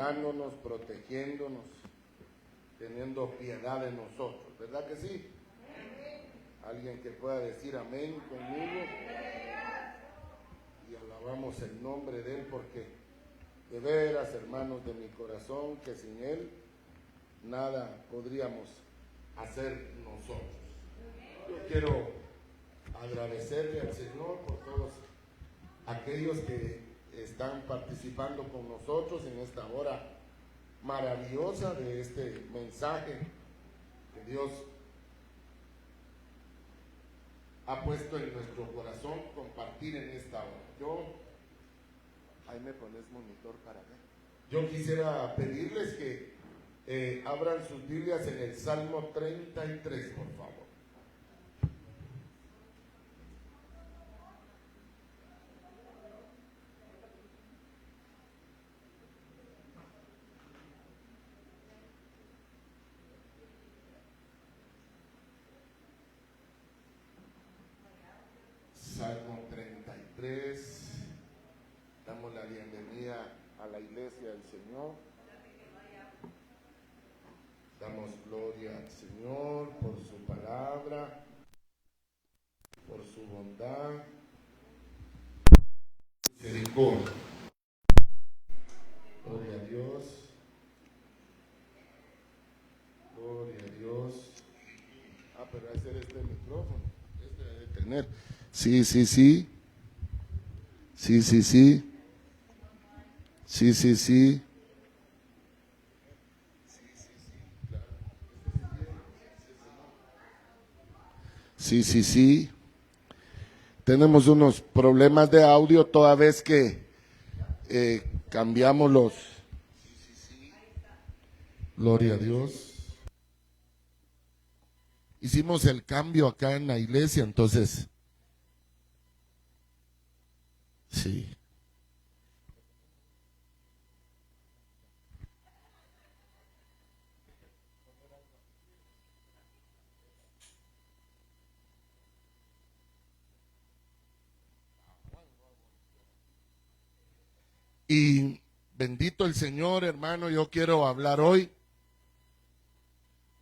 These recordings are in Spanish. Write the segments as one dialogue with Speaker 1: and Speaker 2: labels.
Speaker 1: amándonos, protegiéndonos, teniendo piedad de nosotros, ¿verdad que sí? Alguien que pueda decir amén conmigo, y alabamos el nombre de Él, porque de veras, hermanos de mi corazón, que sin Él nada podríamos hacer nosotros. Yo quiero agradecerle al Señor por todos aquellos que están participando con nosotros en esta hora maravillosa de este mensaje que Dios ha puesto en nuestro corazón compartir en esta hora. Ahí me pones monitor para ver. Yo quisiera pedirles que abran sus Biblias en el Salmo 33, por favor. Salmo 33, damos la bienvenida a la iglesia del Señor, damos gloria al Señor por su palabra, por su bondad, misericordia. Gloria a Dios, gloria a Dios. Pero va a ser este micrófono, este debe tener. Sí. Sí. Sí. Tenemos unos problemas de audio toda vez que cambiamos los... Gloria a Dios. Hicimos el cambio acá en la iglesia, entonces... Sí. Y bendito el Señor, hermano, yo quiero hablar hoy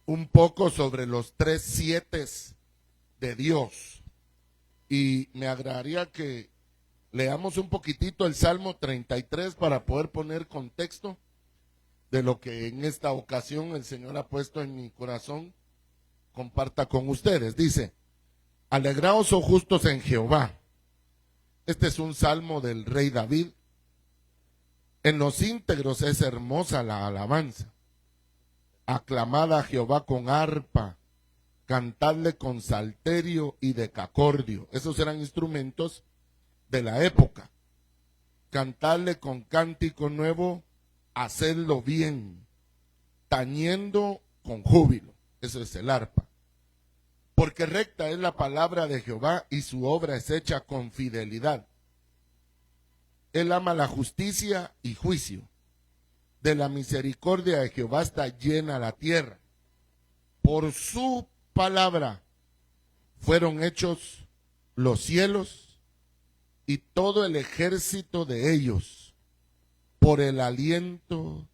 Speaker 1: un poco sobre los 3 sietes de Dios. Y me agradaría que leamos un poquitito el Salmo 33 para poder poner contexto de lo que en esta ocasión el Señor ha puesto en mi corazón, comparta con ustedes. Dice: alegraos, oh justos, en Jehová. Este es un salmo del rey David. En los íntegros es hermosa la alabanza. Aclamad a Jehová con arpa, cantadle con salterio y decacordio. Esos eran instrumentos de la época. Cantadle con cántico nuevo, hacedlo bien, tañendo con júbilo. Eso es el arpa. Porque recta es la palabra de Jehová y su obra es hecha con fidelidad. Él ama la justicia y juicio. De la misericordia de Jehová está llena la tierra. Por su palabra fueron hechos los cielos y todo el ejército de ellos, por el aliento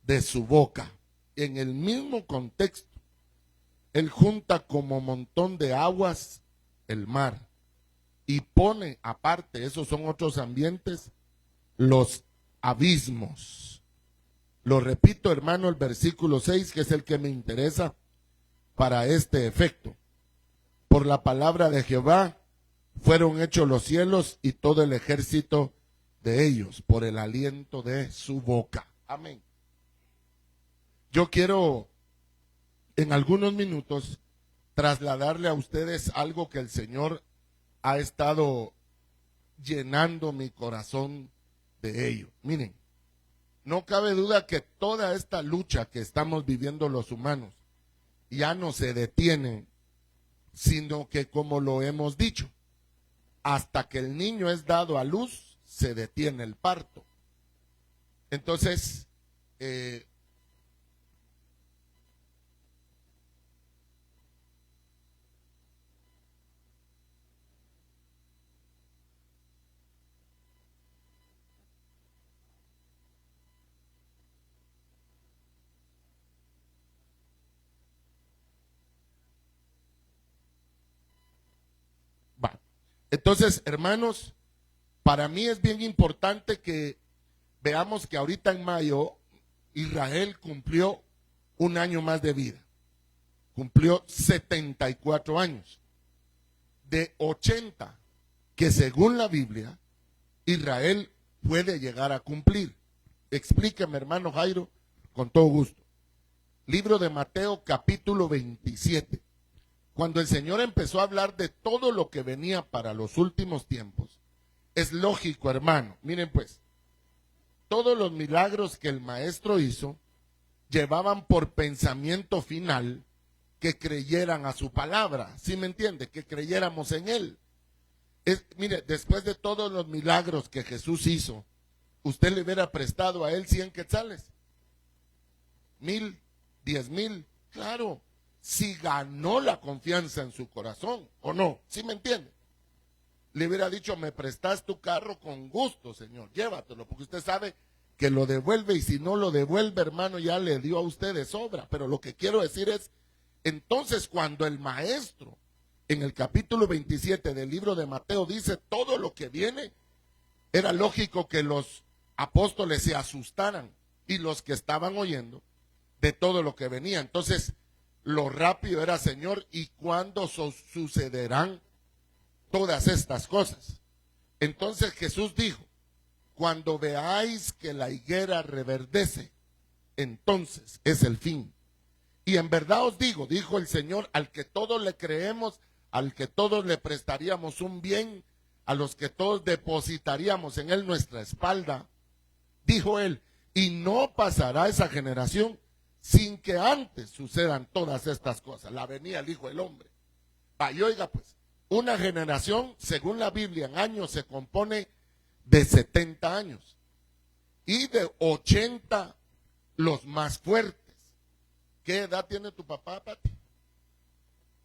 Speaker 1: de su boca. En el mismo contexto, Él junta como montón de aguas el mar y pone aparte, esos son otros ambientes, los abismos. Lo repito, hermano, el versículo 6, que es el que me interesa para este efecto. Por la palabra de Jehová fueron hechos los cielos y todo el ejército de ellos, por el aliento de su boca. Amén. Yo quiero en algunos minutos trasladarle a ustedes algo que el Señor ha estado llenando mi corazón de ello. Miren, no cabe duda que toda esta lucha que estamos viviendo los humanos ya no se detiene, sino que, como lo hemos dicho, hasta que el niño es dado a luz, se detiene el parto. Entonces, Entonces, hermanos, para mí es bien importante que veamos que ahorita en mayo Israel cumplió un año más de vida. Cumplió 74 años. De 80 que según la Biblia Israel puede llegar a cumplir. Explíqueme, hermano Jairo, con todo gusto. Libro de Mateo, capítulo 27. Cuando el Señor empezó a hablar de todo lo que venía para los últimos tiempos, es lógico, hermano. Miren pues, todos los milagros que el Maestro hizo llevaban por pensamiento final que creyeran a su palabra. ¿Sí me entiende? Que creyéramos en Él. Mire, después de todos los milagros que Jesús hizo, usted le hubiera prestado a Él 100 quetzales, 1000, 10,000, claro, si ganó la confianza en su corazón, ¿o no? ¿Sí me entiende? Le hubiera dicho, me prestas tu carro con gusto, Señor, llévatelo, porque usted sabe que lo devuelve, y si no lo devuelve, hermano, ya le dio a usted de sobra. Pero lo que quiero decir es, entonces cuando el Maestro, en el capítulo 27 del libro de Mateo, dice todo lo que viene, era lógico que los apóstoles se asustaran, y los que estaban oyendo, de todo lo que venía. Entonces, lo rápido era, Señor, ¿y cuándo sucederán todas estas cosas? Entonces Jesús dijo, cuando veáis que la higuera reverdece, entonces es el fin. Y en verdad os digo, dijo el Señor, al que todos le creemos, al que todos le prestaríamos un bien, a los que todos depositaríamos en él nuestra espalda, dijo él, y no pasará esa generación sin que antes sucedan todas estas cosas. La venida del Hijo del Hombre. Y oiga pues, una generación, según la Biblia, en años se compone de 70 años y de 80 los más fuertes. ¿Qué edad tiene tu papá, Pati?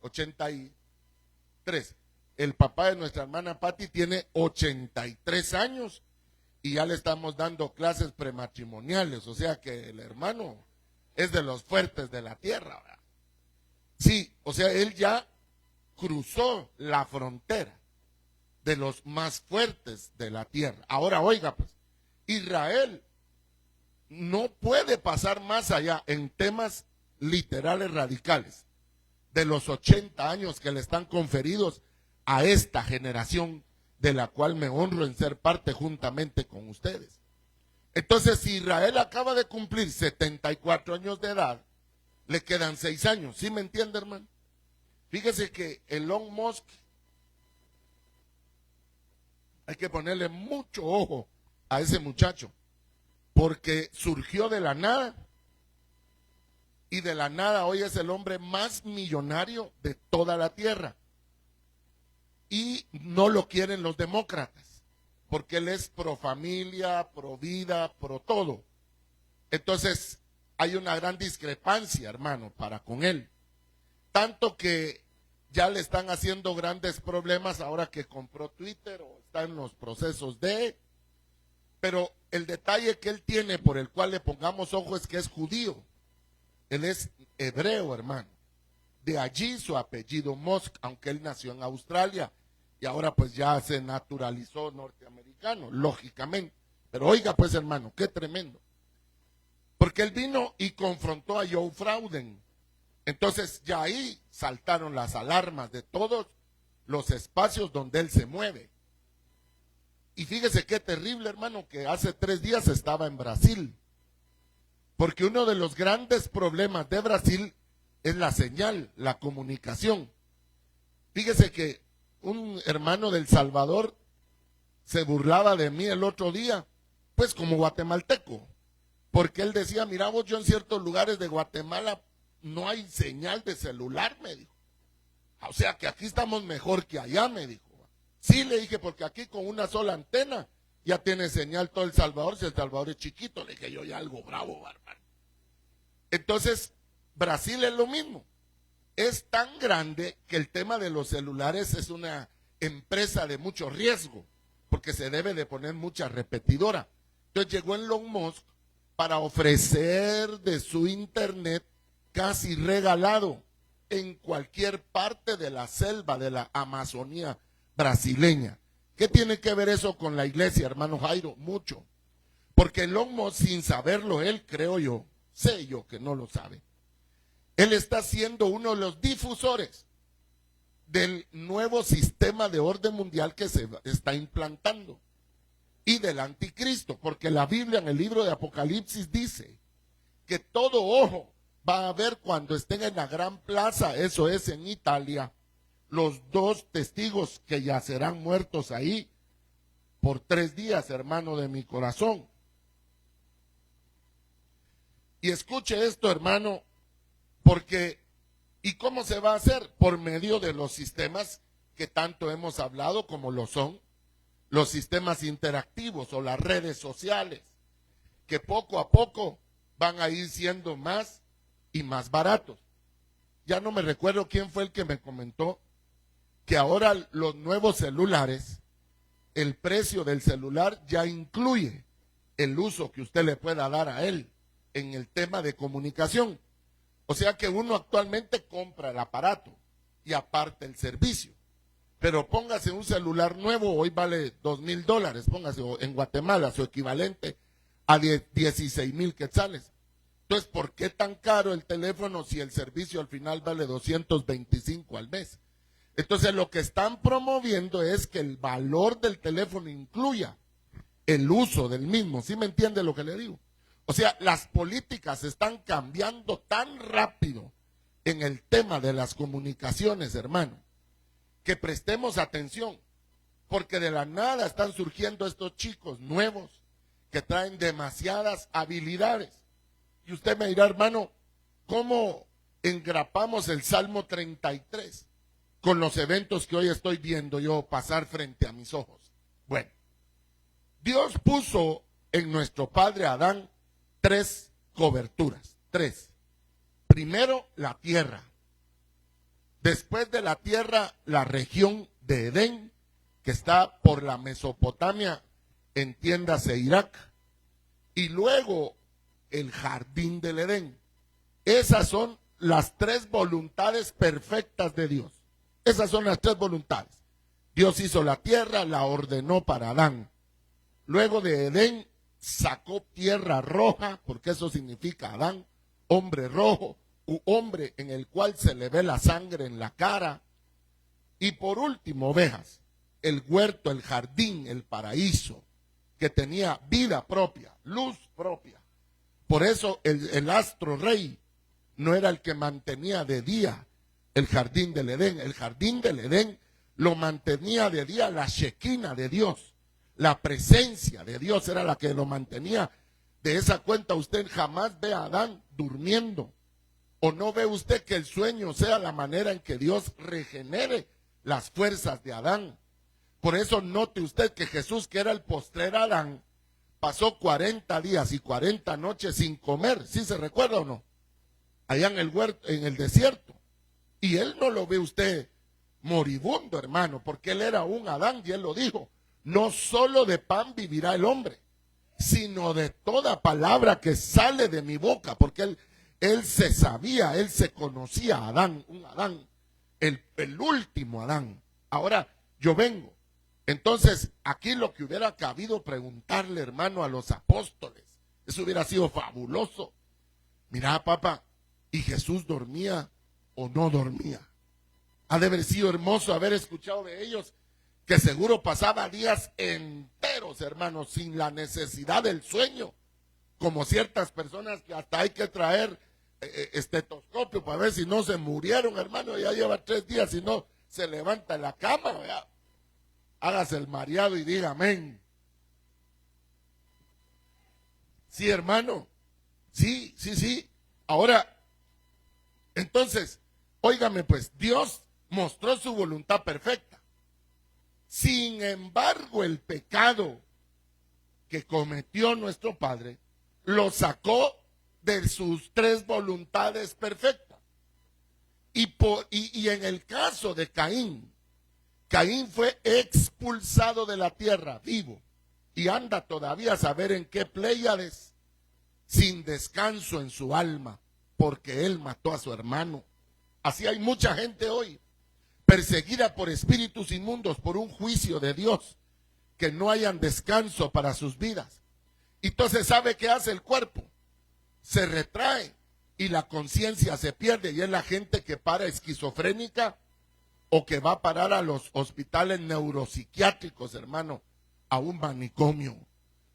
Speaker 1: 83. El papá de nuestra hermana Pati tiene 83 años y ya le estamos dando clases prematrimoniales, o sea que el hermano es de los fuertes de la tierra, ¿verdad? Sí, o sea, él ya cruzó la frontera de los más fuertes de la tierra. Ahora, oiga, pues, Israel no puede pasar más allá en temas literales radicales de los 80 años que le están conferidos a esta generación de la cual me honro en ser parte juntamente con ustedes. Entonces, si Israel acaba de cumplir 74 años de edad, le quedan 6 años. ¿Sí me entiende, hermano? Fíjese que Elon Musk, hay que ponerle mucho ojo a ese muchacho, porque surgió de la nada, y de la nada hoy es el hombre más millonario de toda la tierra. Y no lo quieren los demócratas, porque él es pro familia, pro vida, pro todo. Entonces, hay una gran discrepancia, hermano, para con él. Tanto que ya le están haciendo grandes problemas ahora que compró Twitter o está en los procesos de... Pero el detalle que él tiene por el cual le pongamos ojo es que es judío. Él es hebreo, hermano. De allí su apellido Musk, aunque él nació en Australia y ahora pues ya se naturalizó norteamericano, lógicamente. Pero oiga pues, hermano, qué tremendo. Porque él vino y confrontó a Joe Frauden. Entonces ya ahí saltaron las alarmas de todos los espacios donde él se mueve. Y fíjese qué terrible, hermano, que hace 3 días estaba en Brasil. Porque uno de los grandes problemas de Brasil es la señal, la comunicación. Fíjese que un hermano del Salvador se burlaba de mí el otro día, pues como guatemalteco. Porque él decía, mira vos, yo en ciertos lugares de Guatemala no hay señal de celular, me dijo. O sea que aquí estamos mejor que allá, me dijo. Sí, le dije, porque aquí con una sola antena ya tiene señal todo El Salvador, si El Salvador es chiquito, le dije yo ya algo bravo, bárbaro. Entonces, Brasil es lo mismo. Es tan grande que el tema de los celulares es una empresa de mucho riesgo, porque se debe de poner mucha repetidora. Entonces llegó Elon Musk para ofrecer de su internet casi regalado en cualquier parte de la selva de la Amazonía brasileña. ¿Qué tiene que ver eso con la iglesia, hermano Jairo? Mucho. Porque Elon Musk, sin saberlo él, creo yo, sé yo que no lo sabe, él está siendo uno de los difusores del nuevo sistema de orden mundial que se está implantando y del anticristo, porque la Biblia en el libro de Apocalipsis dice que todo ojo va a ver cuando estén en la gran plaza, eso es en Italia, los 2 testigos que yacerán muertos ahí por 3 días, hermano de mi corazón. Y escuche esto, hermano, porque ¿y cómo se va a hacer? Por medio de los sistemas que tanto hemos hablado, como lo son los sistemas interactivos o las redes sociales, que poco a poco van a ir siendo más y más baratos. Ya no me recuerdo quién fue el que me comentó que ahora los nuevos celulares, el precio del celular ya incluye el uso que usted le pueda dar a él en el tema de comunicación. O sea que uno actualmente compra el aparato y aparte el servicio. Pero póngase un celular nuevo, hoy vale $2,000, póngase en Guatemala su equivalente a 16,000 quetzales. Entonces, ¿por qué tan caro el teléfono si el servicio al final vale 225 al mes? Entonces, lo que están promoviendo es que el valor del teléfono incluya el uso del mismo. ¿Sí me entiende lo que le digo? O sea, las políticas están cambiando tan rápido en el tema de las comunicaciones, hermano, que prestemos atención, porque de la nada están surgiendo estos chicos nuevos que traen demasiadas habilidades. Y usted me dirá, hermano, ¿cómo engrapamos el Salmo 33 con los eventos que hoy estoy viendo yo pasar frente a mis ojos? Bueno, Dios puso en nuestro padre Adán 3 coberturas, 3. Primero, la tierra. Después de la tierra, la región de Edén, que está por la Mesopotamia, entiéndase Irak. Y luego, el jardín del Edén. Esas son las 3 voluntades perfectas de Dios. Esas son las 3 voluntades. Dios hizo la tierra, la ordenó para Adán. Luego de Edén, sacó tierra roja, porque eso significa Adán, hombre rojo, hombre en el cual se le ve la sangre en la cara. Y por último, ovejas, el huerto, el jardín, el paraíso, que tenía vida propia, luz propia. Por eso el astro rey no era el que mantenía de día el jardín del Edén. El jardín del Edén lo mantenía de día la Shekinah de Dios. La presencia de Dios era la que lo mantenía. De esa cuenta usted jamás ve a Adán durmiendo. ¿O no ve usted que el sueño sea la manera en que Dios regenere las fuerzas de Adán? Por eso note usted que Jesús, que era el postrer Adán, pasó 40 días y 40 noches sin comer. ¿Sí se recuerda o no? Allá en el huerto, en el desierto. Y él no lo ve usted moribundo, hermano, porque él era un Adán y él lo dijo. No solo de pan vivirá el hombre, sino de toda palabra que sale de mi boca, porque él se sabía, él se conocía a Adán, un Adán, el último Adán. Ahora yo vengo. Entonces, aquí lo que hubiera cabido preguntarle, hermano, a los apóstoles, eso hubiera sido fabuloso. Mira, papá, ¿y Jesús dormía o no dormía? Ha de haber sido hermoso haber escuchado de ellos, que seguro pasaba días enteros, hermano, sin la necesidad del sueño, como ciertas personas que hasta hay que traer estetoscopio para ver si no se murieron, hermano. Ya lleva 3 días y no se levanta en la cama, ¿verdad? Hágase el mareado y diga amén. Sí, hermano. Sí, sí, sí. Ahora, entonces, óigame pues, Dios mostró su voluntad perfecta. Sin embargo, el pecado que cometió nuestro padre lo sacó de sus 3 voluntades perfectas. Y en el caso de Caín, Caín fue expulsado de la tierra vivo y anda todavía a saber en qué Pléyades, sin descanso en su alma, porque él mató a su hermano. Así hay mucha gente hoy. perseguida por espíritus inmundos, por un juicio de Dios, que no hayan descanso para sus vidas. Entonces, ¿sabe qué hace el cuerpo? Se retrae y la conciencia se pierde, y es la gente que para esquizofrénica o que va a parar a los hospitales neuropsiquiátricos, hermano, a un manicomio.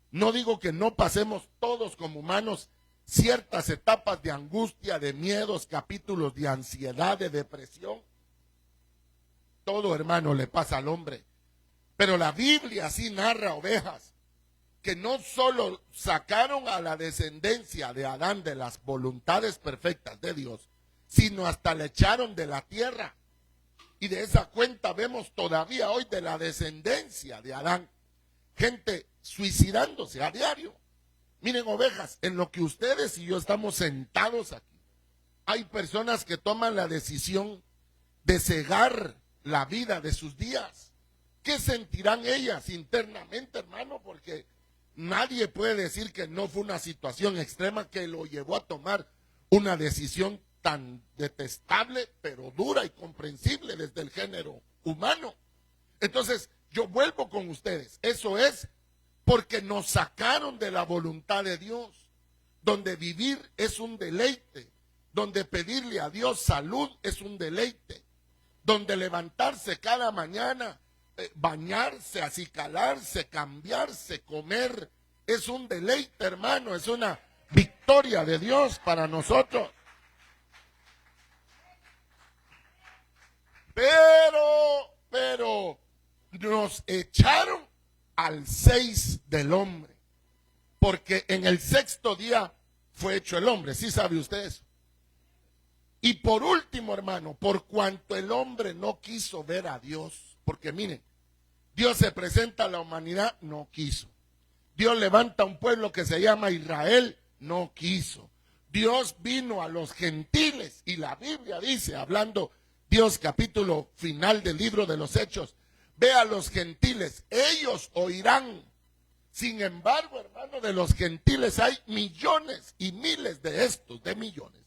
Speaker 1: No digo que no pasemos todos como humanos ciertas etapas de angustia, de miedos, capítulos de ansiedad, de depresión. Todo, hermano, le pasa al hombre. Pero la Biblia sí narra, ovejas, que no solo sacaron a la descendencia de Adán de las voluntades perfectas de Dios, sino hasta le echaron de la tierra. Y de esa cuenta vemos todavía hoy de la descendencia de Adán, gente suicidándose a diario. Miren, ovejas, en lo que ustedes y yo estamos sentados aquí, hay personas que toman la decisión de cegar la vida de sus días. ¿Qué sentirán ellas internamente, hermano? Porque nadie puede decir que no fue una situación extrema que lo llevó a tomar una decisión tan detestable, pero dura y comprensible desde el género humano. Entonces, yo vuelvo con ustedes. Eso es porque nos sacaron de la voluntad de Dios, donde vivir es un deleite, donde pedirle a Dios salud es un deleite, donde levantarse cada mañana, bañarse, acicalarse, cambiarse, comer, es un deleite, hermano, es una victoria de Dios para nosotros. Pero nos echaron al 6 del hombre, porque en el 6º día fue hecho el hombre. ¿Sí sabe usted eso? Y por último, hermano, por cuanto el hombre no quiso ver a Dios, porque miren, Dios se presenta a la humanidad, no quiso. Dios levanta un pueblo que se llama Israel, no quiso. Dios vino a los gentiles, y la Biblia dice, hablando Dios, capítulo final del libro de los Hechos, ve a los gentiles, ellos oirán. Sin embargo, hermano, de los gentiles hay millones y miles de estos, de millones,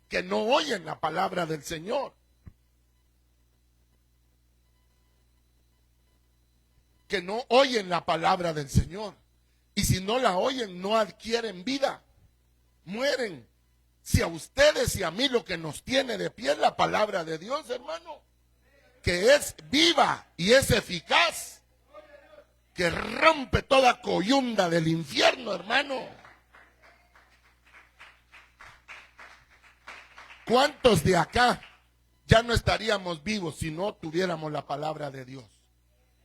Speaker 1: que no oyen la palabra del Señor. Que no oyen la palabra del Señor. Y si no la oyen, no adquieren vida. Mueren. Si a ustedes y a mí lo que nos tiene de pie es la palabra de Dios, hermano, que es viva y es eficaz, que rompe toda coyunda del infierno, hermano. ¿Cuántos de acá ya no estaríamos vivos si no tuviéramos la palabra de Dios?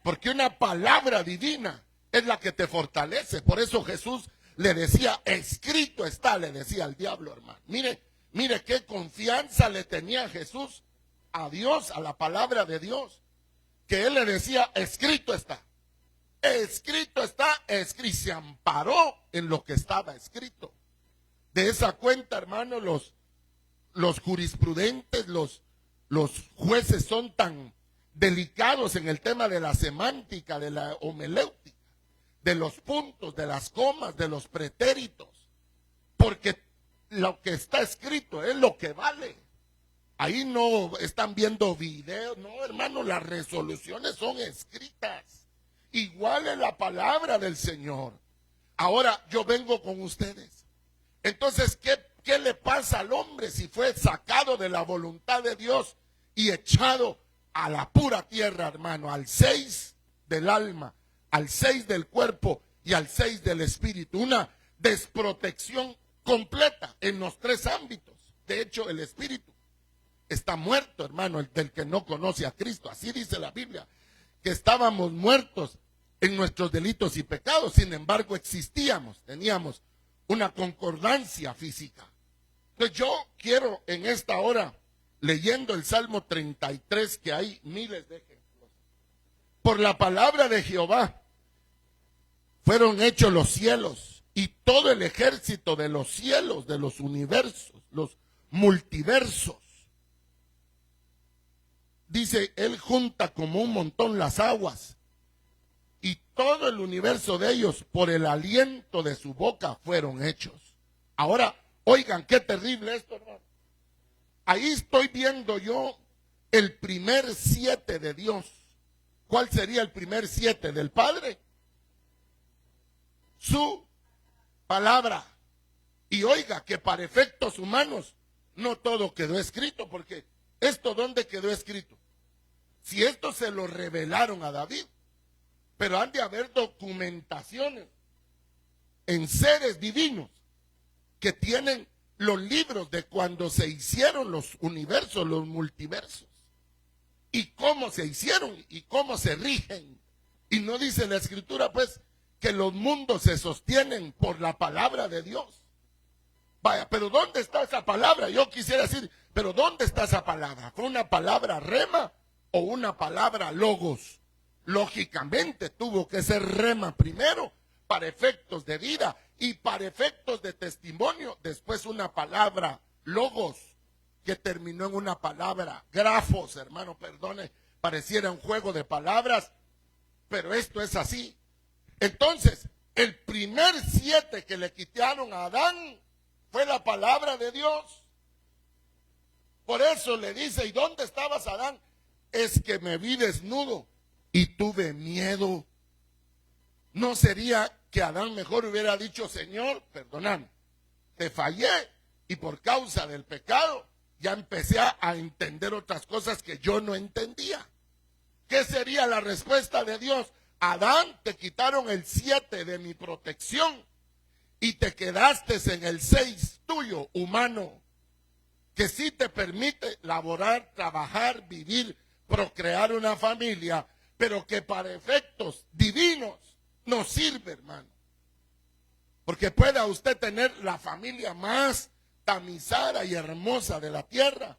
Speaker 1: Porque una palabra divina es la que te fortalece. Por eso Jesús le decía, escrito está, le decía al diablo, hermano. Mire qué confianza le tenía Jesús a Dios, a la palabra de Dios. Que él le decía, escrito está. Escrito está, escrito. Se amparó en lo que estaba escrito. De esa cuenta, hermano, los jurisprudentes, los jueces son tan delicados en el tema de la semántica, de la homeléutica, de los puntos, de las comas, de los pretéritos, porque lo que está escrito es lo que vale. Ahí no están viendo videos, no, hermano, las resoluciones son escritas. Igual es la palabra del Señor. Ahora yo vengo con ustedes. Entonces, ¿qué le pasa al hombre si fue sacado de la voluntad de Dios y echado a la pura tierra, hermano? Al 6 del alma, al 6 del cuerpo y al 6 del espíritu. Una desprotección completa en los 3 ámbitos. De hecho, el espíritu está muerto, hermano, el del que no conoce a Cristo. Así dice la Biblia, que estábamos muertos en nuestros delitos y pecados. Sin embargo, existíamos, teníamos una concordancia física. Entonces yo quiero en esta hora, leyendo el Salmo 33, que hay miles de ejemplos, por la palabra de Jehová fueron hechos los cielos y todo el ejército de los cielos, de los universos, los multiversos. Dice, él junta como un montón las aguas y todo el universo de ellos por el aliento de su boca fueron hechos. Ahora, oigan, qué terrible esto, hermano. Ahí estoy viendo yo el primer 7 de Dios. ¿Cuál sería el primer 7 del Padre? Su palabra. Y oiga que para efectos humanos no todo quedó escrito, porque esto ¿dónde quedó escrito? Si esto se lo revelaron a David, pero han de haber documentaciones en seres divinos que tienen los libros de cuando se hicieron los universos, los multiversos, y cómo se hicieron y cómo se rigen. Y no dice la Escritura, pues, que los mundos se sostienen por la palabra de Dios. Vaya, pero ¿dónde está esa palabra? Yo quisiera decir, pero ¿dónde está esa palabra? ¿Fue una palabra rema o una palabra logos? Lógicamente tuvo que ser rema primero para efectos de vida y para efectos de testimonio. Después una palabra logos que terminó en una palabra grafos, hermano, perdone, pareciera un juego de palabras, pero esto es así. Entonces, el primer 7 que le quitaron a Adán fue la palabra de Dios. Por eso le dice, ¿y dónde estabas, Adán? Es que me vi desnudo y tuve miedo. ¿No sería que Adán mejor hubiera dicho, Señor, perdóname, te fallé y por causa del pecado ya empecé a entender otras cosas que yo no entendía? ¿Qué sería la respuesta de Dios? Adán, te quitaron el 7 de mi protección y te quedaste en el 6 tuyo, humano, que sí te permite laborar, trabajar, vivir, procrear una familia, pero que para efectos divinos no sirve, hermano. Porque pueda usted tener la familia más tamizada y hermosa de la tierra,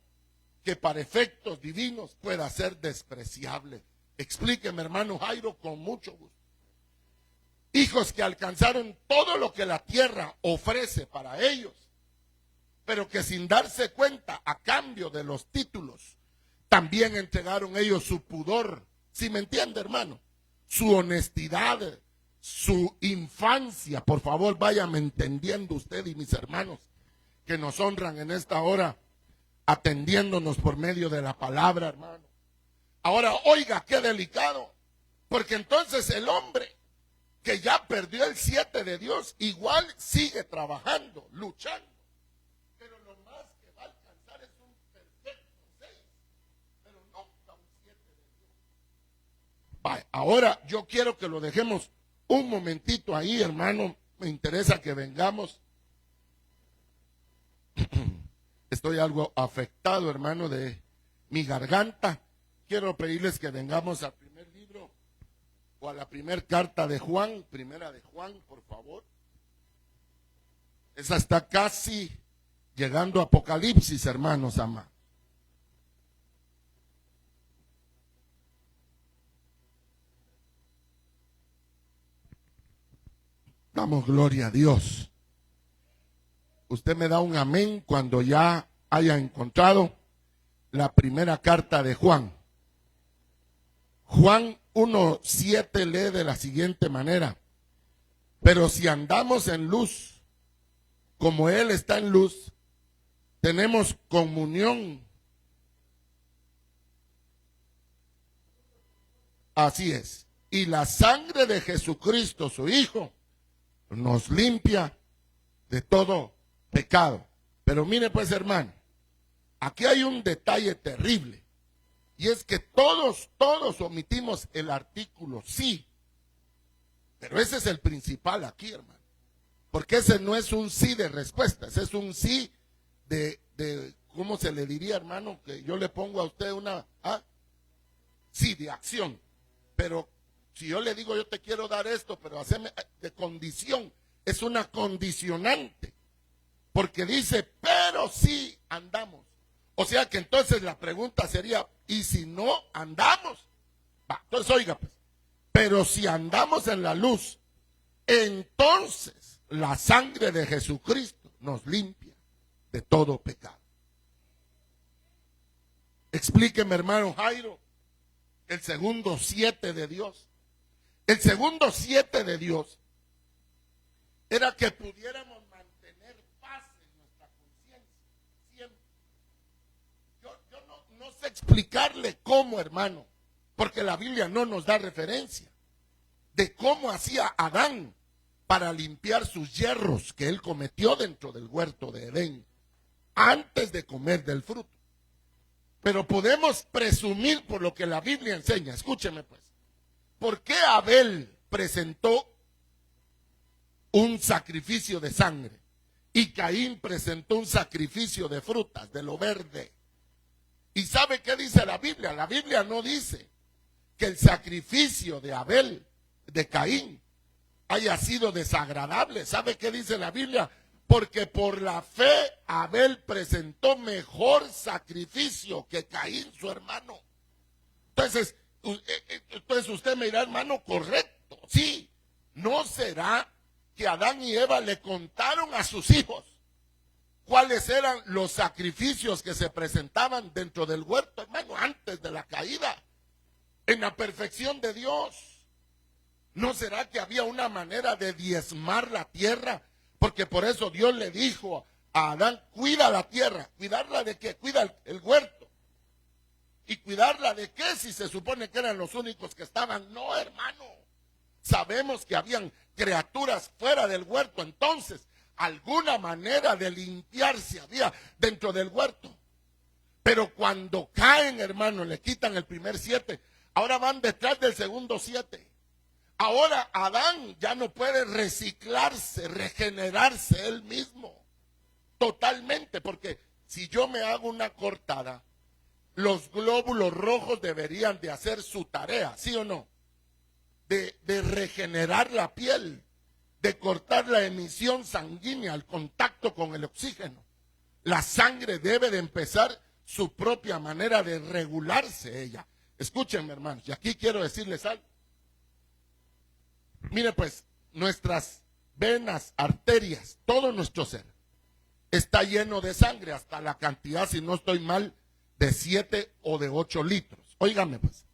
Speaker 1: que para efectos divinos pueda ser despreciable. Explíqueme, hermano Jairo, con mucho gusto. Hijos que alcanzaron todo lo que la tierra ofrece para ellos, pero que sin darse cuenta, a cambio de los títulos, también entregaron ellos su pudor. ¿Sí me entiende, hermano? Su honestidad, su infancia. Por favor, váyame entendiendo usted y mis hermanos que nos honran en esta hora, atendiéndonos por medio de la palabra, hermano. Ahora, oiga, qué delicado, porque entonces el hombre que ya perdió el 7 de Dios, igual sigue trabajando, luchando, pero lo más que va a alcanzar es un perfecto 6, pero nunca un 7 de Dios. Vaya, ahora yo quiero que lo dejemos un momentito ahí, hermano, me interesa que vengamos. Estoy algo afectado, hermano, de mi garganta. Quiero pedirles que vengamos al primer libro o a la primera carta de Juan, primera de Juan, por favor. Esa está casi llegando a Apocalipsis, hermanos amados. Damos gloria a Dios. Usted me da un amén cuando ya haya encontrado la primera carta de Juan. Juan 1:7 lee de la siguiente manera: pero si andamos en luz, como Él está en luz, tenemos comunión. Así es. Y la sangre de Jesucristo, su Hijo, nos limpia de todo pecado. Pero mire pues, hermano, aquí hay un detalle terrible. Y es que todos omitimos el artículo sí. Pero ese es el principal aquí, hermano. Porque ese no es un sí de respuesta, ese es un sí de ¿cómo se le diría, hermano? Que yo le pongo a usted una, sí, de acción. Pero si yo le digo, yo te quiero dar esto, pero hacerme de condición, es una condicionante. Porque dice, pero si andamos. O sea que entonces la pregunta sería, ¿y si no andamos? Entonces oiga pues, pero si andamos en la luz, entonces la sangre de Jesucristo nos limpia de todo pecado. Explíqueme, hermano Jairo, el segundo 7 de Dios. El segundo 7 de Dios era que pudiéramos mantener paz en nuestra conciencia siempre. Yo no sé explicar explicarle cómo, hermano, porque la Biblia no nos da referencia de cómo hacía Adán para limpiar sus yerros que él cometió dentro del huerto de Edén antes de comer del fruto. Pero podemos presumir por lo que la Biblia enseña. Escúcheme pues. ¿Por qué Abel presentó un sacrificio de sangre y Caín presentó un sacrificio de frutas, de lo verde? ¿Y sabe qué dice la Biblia? La Biblia no dice que el sacrificio de Abel, de Caín, haya sido desagradable. ¿Sabe qué dice la Biblia? Porque por la fe Abel presentó mejor sacrificio que Caín, su hermano. Entonces usted me dirá, hermano, correcto, sí. ¿No será que Adán y Eva le contaron a sus hijos cuáles eran los sacrificios que se presentaban dentro del huerto, hermano, antes de la caída, en la perfección de Dios? ¿No será que había una manera de diezmar la tierra? Porque por eso Dios le dijo a Adán, cuida la tierra. ¿Cuidarla de qué? Cuida el huerto. ¿Y cuidarla de qué si se supone que eran los únicos que estaban? No, hermano. Sabemos que habían criaturas fuera del huerto. Entonces, alguna manera de limpiarse había dentro del huerto. Pero cuando caen, hermano, le quitan el primer 7. Ahora van detrás del segundo 7. Ahora Adán ya no puede reciclarse, regenerarse él mismo totalmente, porque si yo me hago una cortada, los glóbulos rojos deberían de hacer su tarea, ¿sí o no? De regenerar la piel, de cortar la emisión sanguínea al contacto con el oxígeno. La sangre debe de empezar su propia manera de regularse ella. Escúchenme, hermanos, y aquí quiero decirles algo. Mire pues, nuestras venas, arterias, todo nuestro ser está lleno de sangre, hasta la cantidad, si no estoy mal, de 7 o de 8 litros. Óigame pues,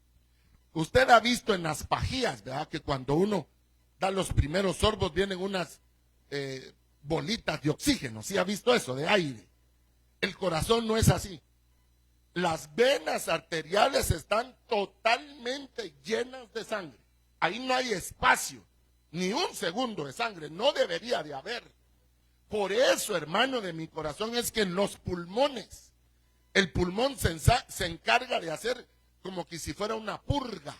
Speaker 1: usted ha visto en las pajías, ¿verdad? Que cuando uno da los primeros sorbos vienen unas bolitas de oxígeno. ¿Sí ha visto eso? De aire. El corazón no es así. Las venas arteriales están totalmente llenas de sangre. Ahí no hay espacio, ni un segundo de sangre, no debería de haber. Por eso, hermano de mi corazón, es que en los pulmones, el pulmón se encarga de hacer como que si fuera una purga,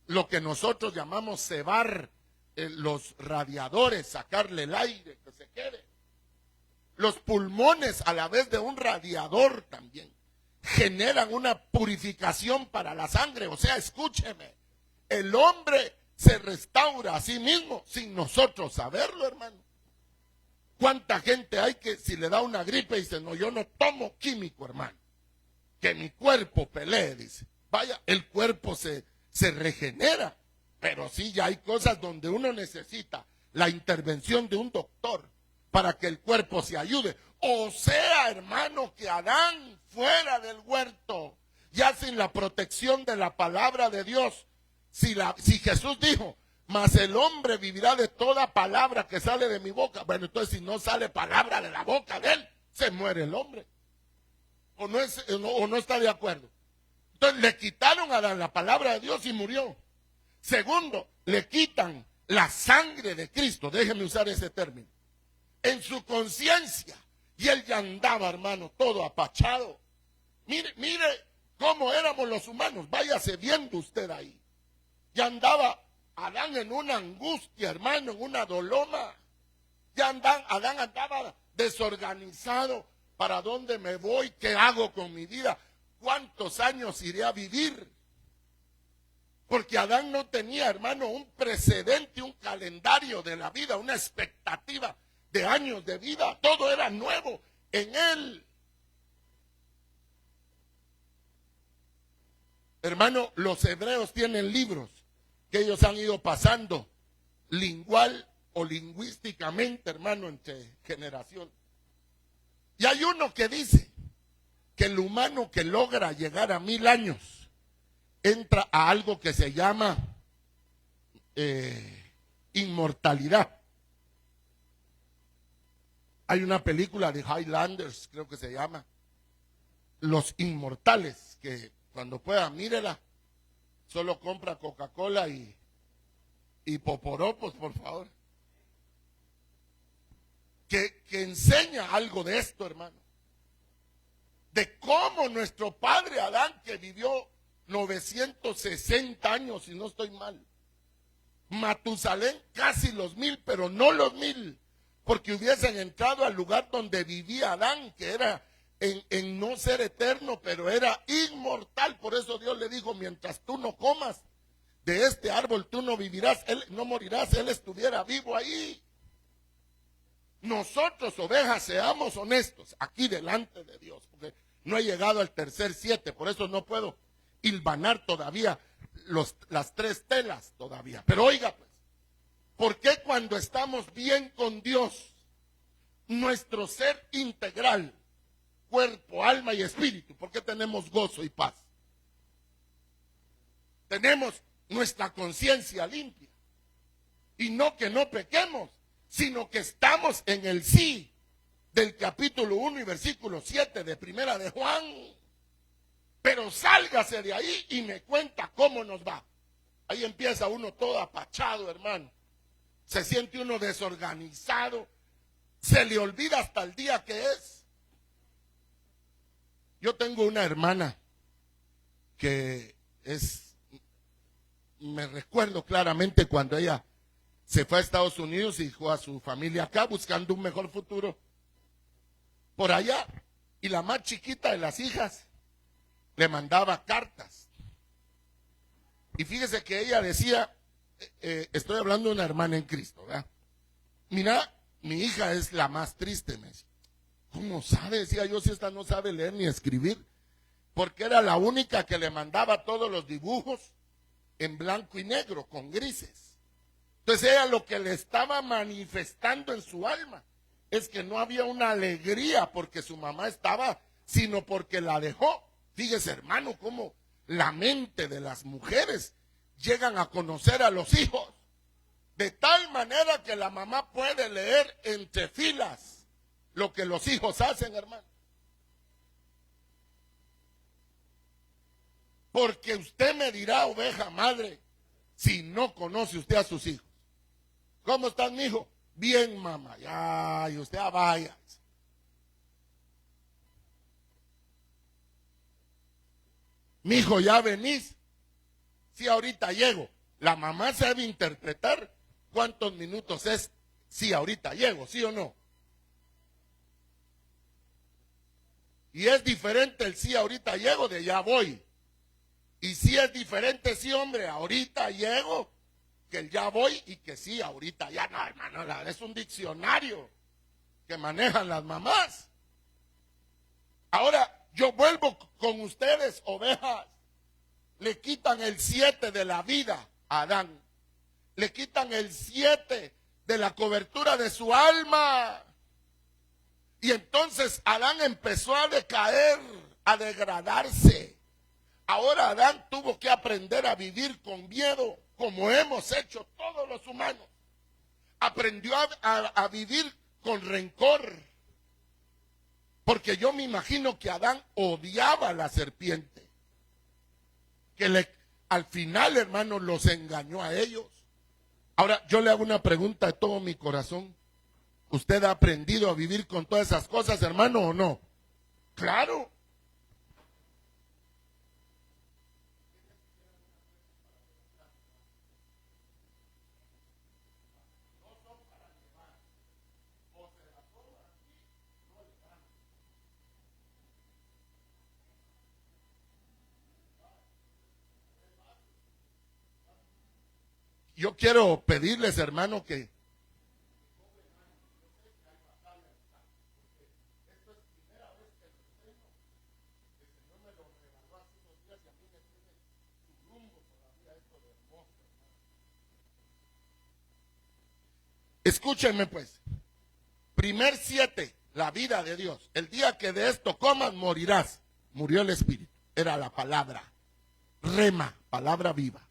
Speaker 1: lo que nosotros llamamos cebar los radiadores, sacarle el aire, que se quede. Los pulmones, a la vez de un radiador también, generan una purificación para la sangre. O sea, escúcheme, el hombre se restaura a sí mismo sin nosotros saberlo, hermano. ¿Cuánta gente hay que si le da una gripe dice, no, yo no tomo químico, hermano? Que mi cuerpo pelee, dice. Vaya, el cuerpo se regenera, pero sí ya hay cosas donde uno necesita la intervención de un doctor para que el cuerpo se ayude. O sea, hermano, que Adán fuera del huerto, ya sin la protección de la palabra de Dios, si Jesús dijo, mas el hombre vivirá de toda palabra que sale de mi boca. Bueno, entonces si no sale palabra de la boca de él, se muere el hombre. ¿O no está de acuerdo? Entonces le quitaron a Adán la palabra de Dios y murió. Segundo, le quitan la sangre de Cristo, déjenme usar ese término, en su conciencia. Y él ya andaba, hermano, todo apachado. Mire cómo éramos los humanos, váyase viendo usted ahí. Ya andaba Adán en una angustia, hermano, en una doloma. Adán andaba desorganizado. ¿Para dónde me voy? ¿Qué hago con mi vida? ¿Cuántos años iré a vivir? Porque Adán no tenía, hermano, un precedente, un calendario de la vida, una expectativa de años de vida. Todo era nuevo en él. Hermano, los hebreos tienen libros que ellos han ido pasando lingual o lingüísticamente, hermano, entre generaciones. Y hay uno que dice que el humano que logra llegar a 1000 años entra a algo que se llama inmortalidad. Hay una película de Highlanders, creo que se llama, Los Inmortales, que Cuando pueda, mírela. Solo compra Coca-Cola y poporopos, por favor. Que enseña algo de esto, hermano. De cómo nuestro padre Adán, que vivió 960 años, si no estoy mal. Matusalén casi los 1000, pero no los 1000, porque hubiesen entrado al lugar donde vivía Adán, que era en no ser eterno, pero era inmortal. Por eso Dios le dijo, mientras tú no comas de este árbol, tú no vivirás, él no morirás, él estuviera vivo ahí. Nosotros, ovejas, seamos honestos aquí delante de Dios, porque no he llegado al tercer 7, por eso no puedo hilvanar todavía las 3 telas todavía. Pero oiga, pues, ¿por qué cuando estamos bien con Dios, nuestro ser integral, cuerpo, alma y espíritu, por qué tenemos gozo y paz? Tenemos nuestra conciencia limpia. Y no que no pequemos, sino que estamos en el sí del capítulo 1 y versículo 7 de Primera de Juan. Pero sálgase de ahí y me cuenta cómo nos va. Ahí empieza uno todo apachado, hermano. Se siente uno desorganizado. Se le olvida hasta el día que es. Yo tengo una hermana que me recuerdo claramente cuando ella se fue a Estados Unidos y dejó a su familia acá buscando un mejor futuro por allá. Y la más chiquita de las hijas le mandaba cartas. Y fíjese que ella decía, estoy hablando de una hermana en Cristo, ¿verdad? Mira, mi hija es la más triste, me decía. ¿Cómo sabe? Decía yo, si esta no sabe leer ni escribir. Porque era la única que le mandaba todos los dibujos en blanco y negro, con grises. Entonces ella lo que le estaba manifestando en su alma es que no había una alegría porque su mamá estaba, sino porque la dejó. Fíjese, hermano, cómo la mente de las mujeres llegan a conocer a los hijos. De tal manera que la mamá puede leer entre filas lo que los hijos hacen, hermano. Porque usted me dirá, oveja madre, si no conoce usted a sus hijos. ¿Cómo estás, mi hijo? Bien, mamá. Ya, y usted vaya. Mi hijo, ¿ya venís? Sí, ahorita llego. La mamá sabe interpretar cuántos minutos es. Sí, ahorita llego, ¿sí o no? Y es diferente el sí, ahorita llego, de ya voy. Y sí es diferente, sí, hombre, ahorita llego, que el ya voy y que sí, ahorita ya. No, hermano, es un diccionario que manejan las mamás. Ahora, yo vuelvo con ustedes, ovejas. Le quitan el 7 de la vida a Adán. Le quitan el 7 de la cobertura de su alma. Y entonces Adán empezó a decaer, a degradarse. Ahora Adán tuvo que aprender a vivir con miedo, como hemos hecho todos los humanos. Aprendió a vivir con rencor. Porque yo me imagino que Adán odiaba a la serpiente. Que al final, hermano, los engañó a ellos. Ahora, yo le hago una pregunta de todo mi corazón. ¿Usted ha aprendido a vivir con todas esas cosas, hermano, o no? Claro. Yo quiero pedirles, hermano, que escúchenme pues. Primer 7, la vida de Dios. El día que de esto comas, morirás. Murió el espíritu. Era la palabra. Rema, palabra viva.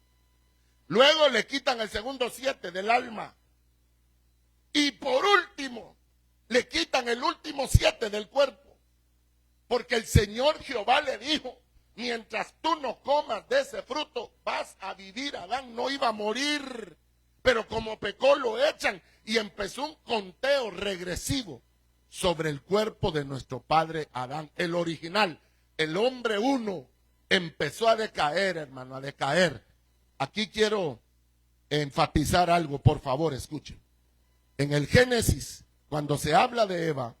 Speaker 1: Luego le quitan el segundo 7 del alma. Y por último, le quitan el último 7 del cuerpo. Porque el Señor Jehová le dijo, mientras tú no comas de ese fruto, vas a vivir. Adán no iba a morir, pero como pecó lo echan y empezó un conteo regresivo sobre el cuerpo de nuestro padre Adán, el original, el hombre uno, empezó a decaer, hermano, a decaer. Aquí quiero enfatizar algo, por favor, escuchen. En el Génesis, cuando se habla de Eva,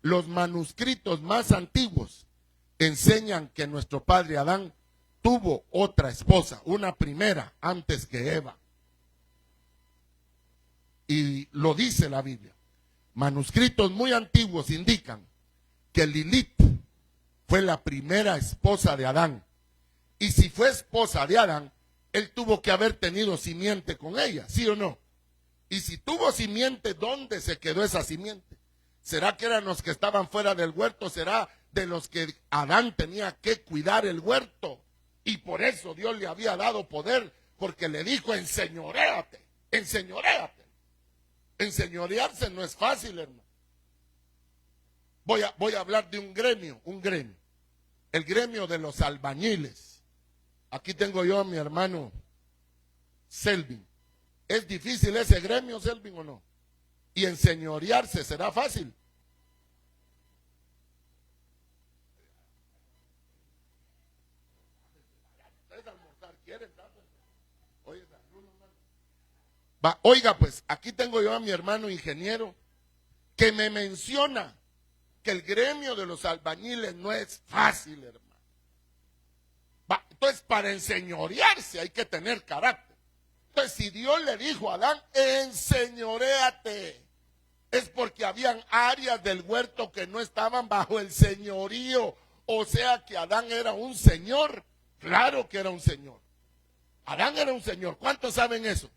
Speaker 1: los manuscritos más antiguos enseñan que nuestro padre Adán tuvo otra esposa, una primera antes que Eva. Y lo dice la Biblia. Manuscritos muy antiguos indican que Lilith fue la primera esposa de Adán. Y si fue esposa de Adán, él tuvo que haber tenido simiente con ella, ¿sí o no? Y si tuvo simiente, ¿dónde se quedó esa simiente? ¿Será que eran los que estaban fuera del huerto? ¿Será de los que Adán tenía que cuidar el huerto? Y por eso Dios le había dado poder, porque le dijo: enseñoréate, enseñoréate. Enseñorearse no es fácil, hermano. Voy a hablar de un gremio. El gremio de los albañiles. Aquí tengo yo a mi hermano Selvin. ¿Es difícil ese gremio, Selvin, o no? ¿Y enseñorearse será fácil? ¿Ustedes almorzar quieren? Oiga, pues, aquí tengo yo a mi hermano ingeniero que me menciona que el gremio de los albañiles no es fácil, hermano. Entonces, para enseñorearse hay que tener carácter. Entonces, si Dios le dijo a Adán: enseñoréate, es porque habían áreas del huerto que no estaban bajo el señorío. O sea que Adán era un señor. Claro que era un señor. Adán era un señor. ¿Cuántos saben eso?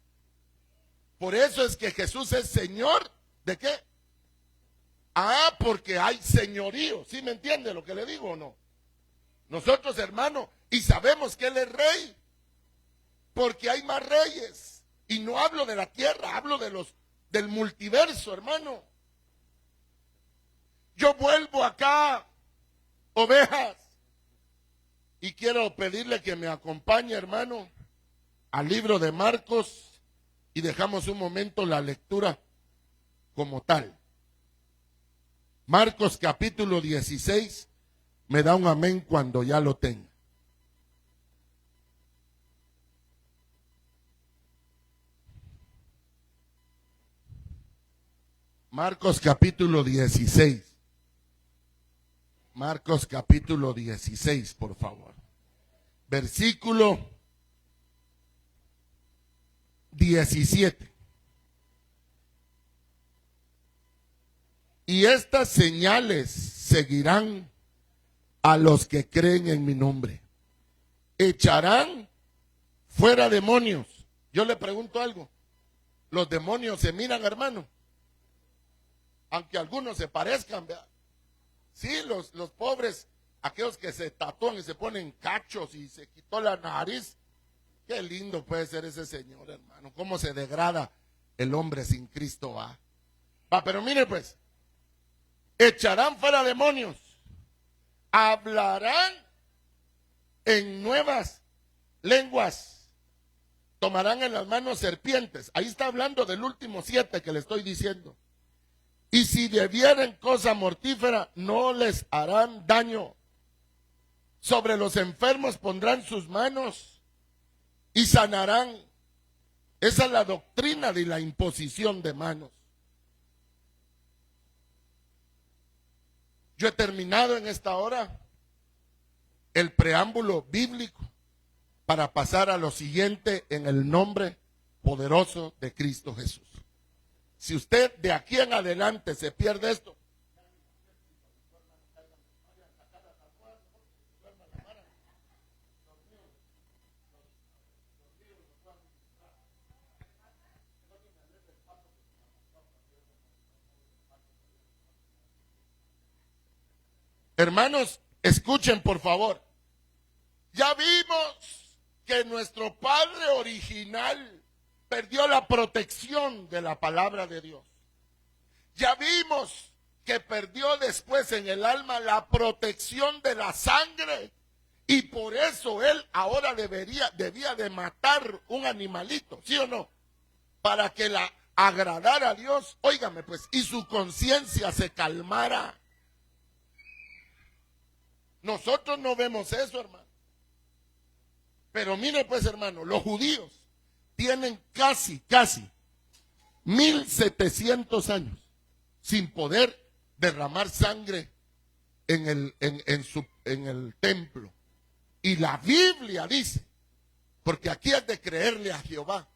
Speaker 1: Por eso es que Jesús es Señor. ¿De qué? Porque hay señorío. ¿Sí me entiende lo que le digo o no? Nosotros, hermano, y sabemos que Él es rey, porque hay más reyes. Y no hablo de la tierra, hablo del multiverso, hermano. Yo vuelvo acá, ovejas, y quiero pedirle que me acompañe, hermano, al libro de Marcos. Y dejamos un momento la lectura como tal. Marcos capítulo 16. Me da un amén cuando ya lo tenga. Marcos capítulo 16. Marcos capítulo 16, por favor. Versículo 17. Y estas señales seguirán a los que creen en mi nombre. Echarán fuera demonios. Yo le pregunto algo. Los demonios se miran, hermano. Aunque algunos se parezcan, ¿verdad? Sí, los pobres, aquellos que se tatúan y se ponen cachos y se quitó la nariz. Qué lindo puede ser ese señor, hermano. Cómo se degrada el hombre sin Cristo, va. Pero mire pues, echarán fuera demonios, hablarán en nuevas lenguas, tomarán en las manos serpientes. Ahí está hablando del último 7 que le estoy diciendo. Y si bebieren cosa mortífera, no les harán daño. Sobre los enfermos pondrán sus manos y sanarán. Esa es la doctrina de la imposición de manos. Yo he terminado en esta hora el preámbulo bíblico para pasar a lo siguiente en el nombre poderoso de Cristo Jesús. Si usted de aquí en adelante se pierde esto, hermanos, escuchen por favor. Ya vimos que nuestro padre original perdió la protección de la palabra de Dios. Ya vimos que perdió después en el alma la protección de la sangre Y por eso él ahora debía de matar un animalito, ¿sí o no? Para que la agradara a Dios, óigame pues, y su conciencia se calmara. Nosotros no vemos eso, hermano. Pero mire pues, hermano, los judíos tienen casi 1700 años sin poder derramar sangre en el templo. Y la Biblia dice, porque aquí es de creerle a Jehová,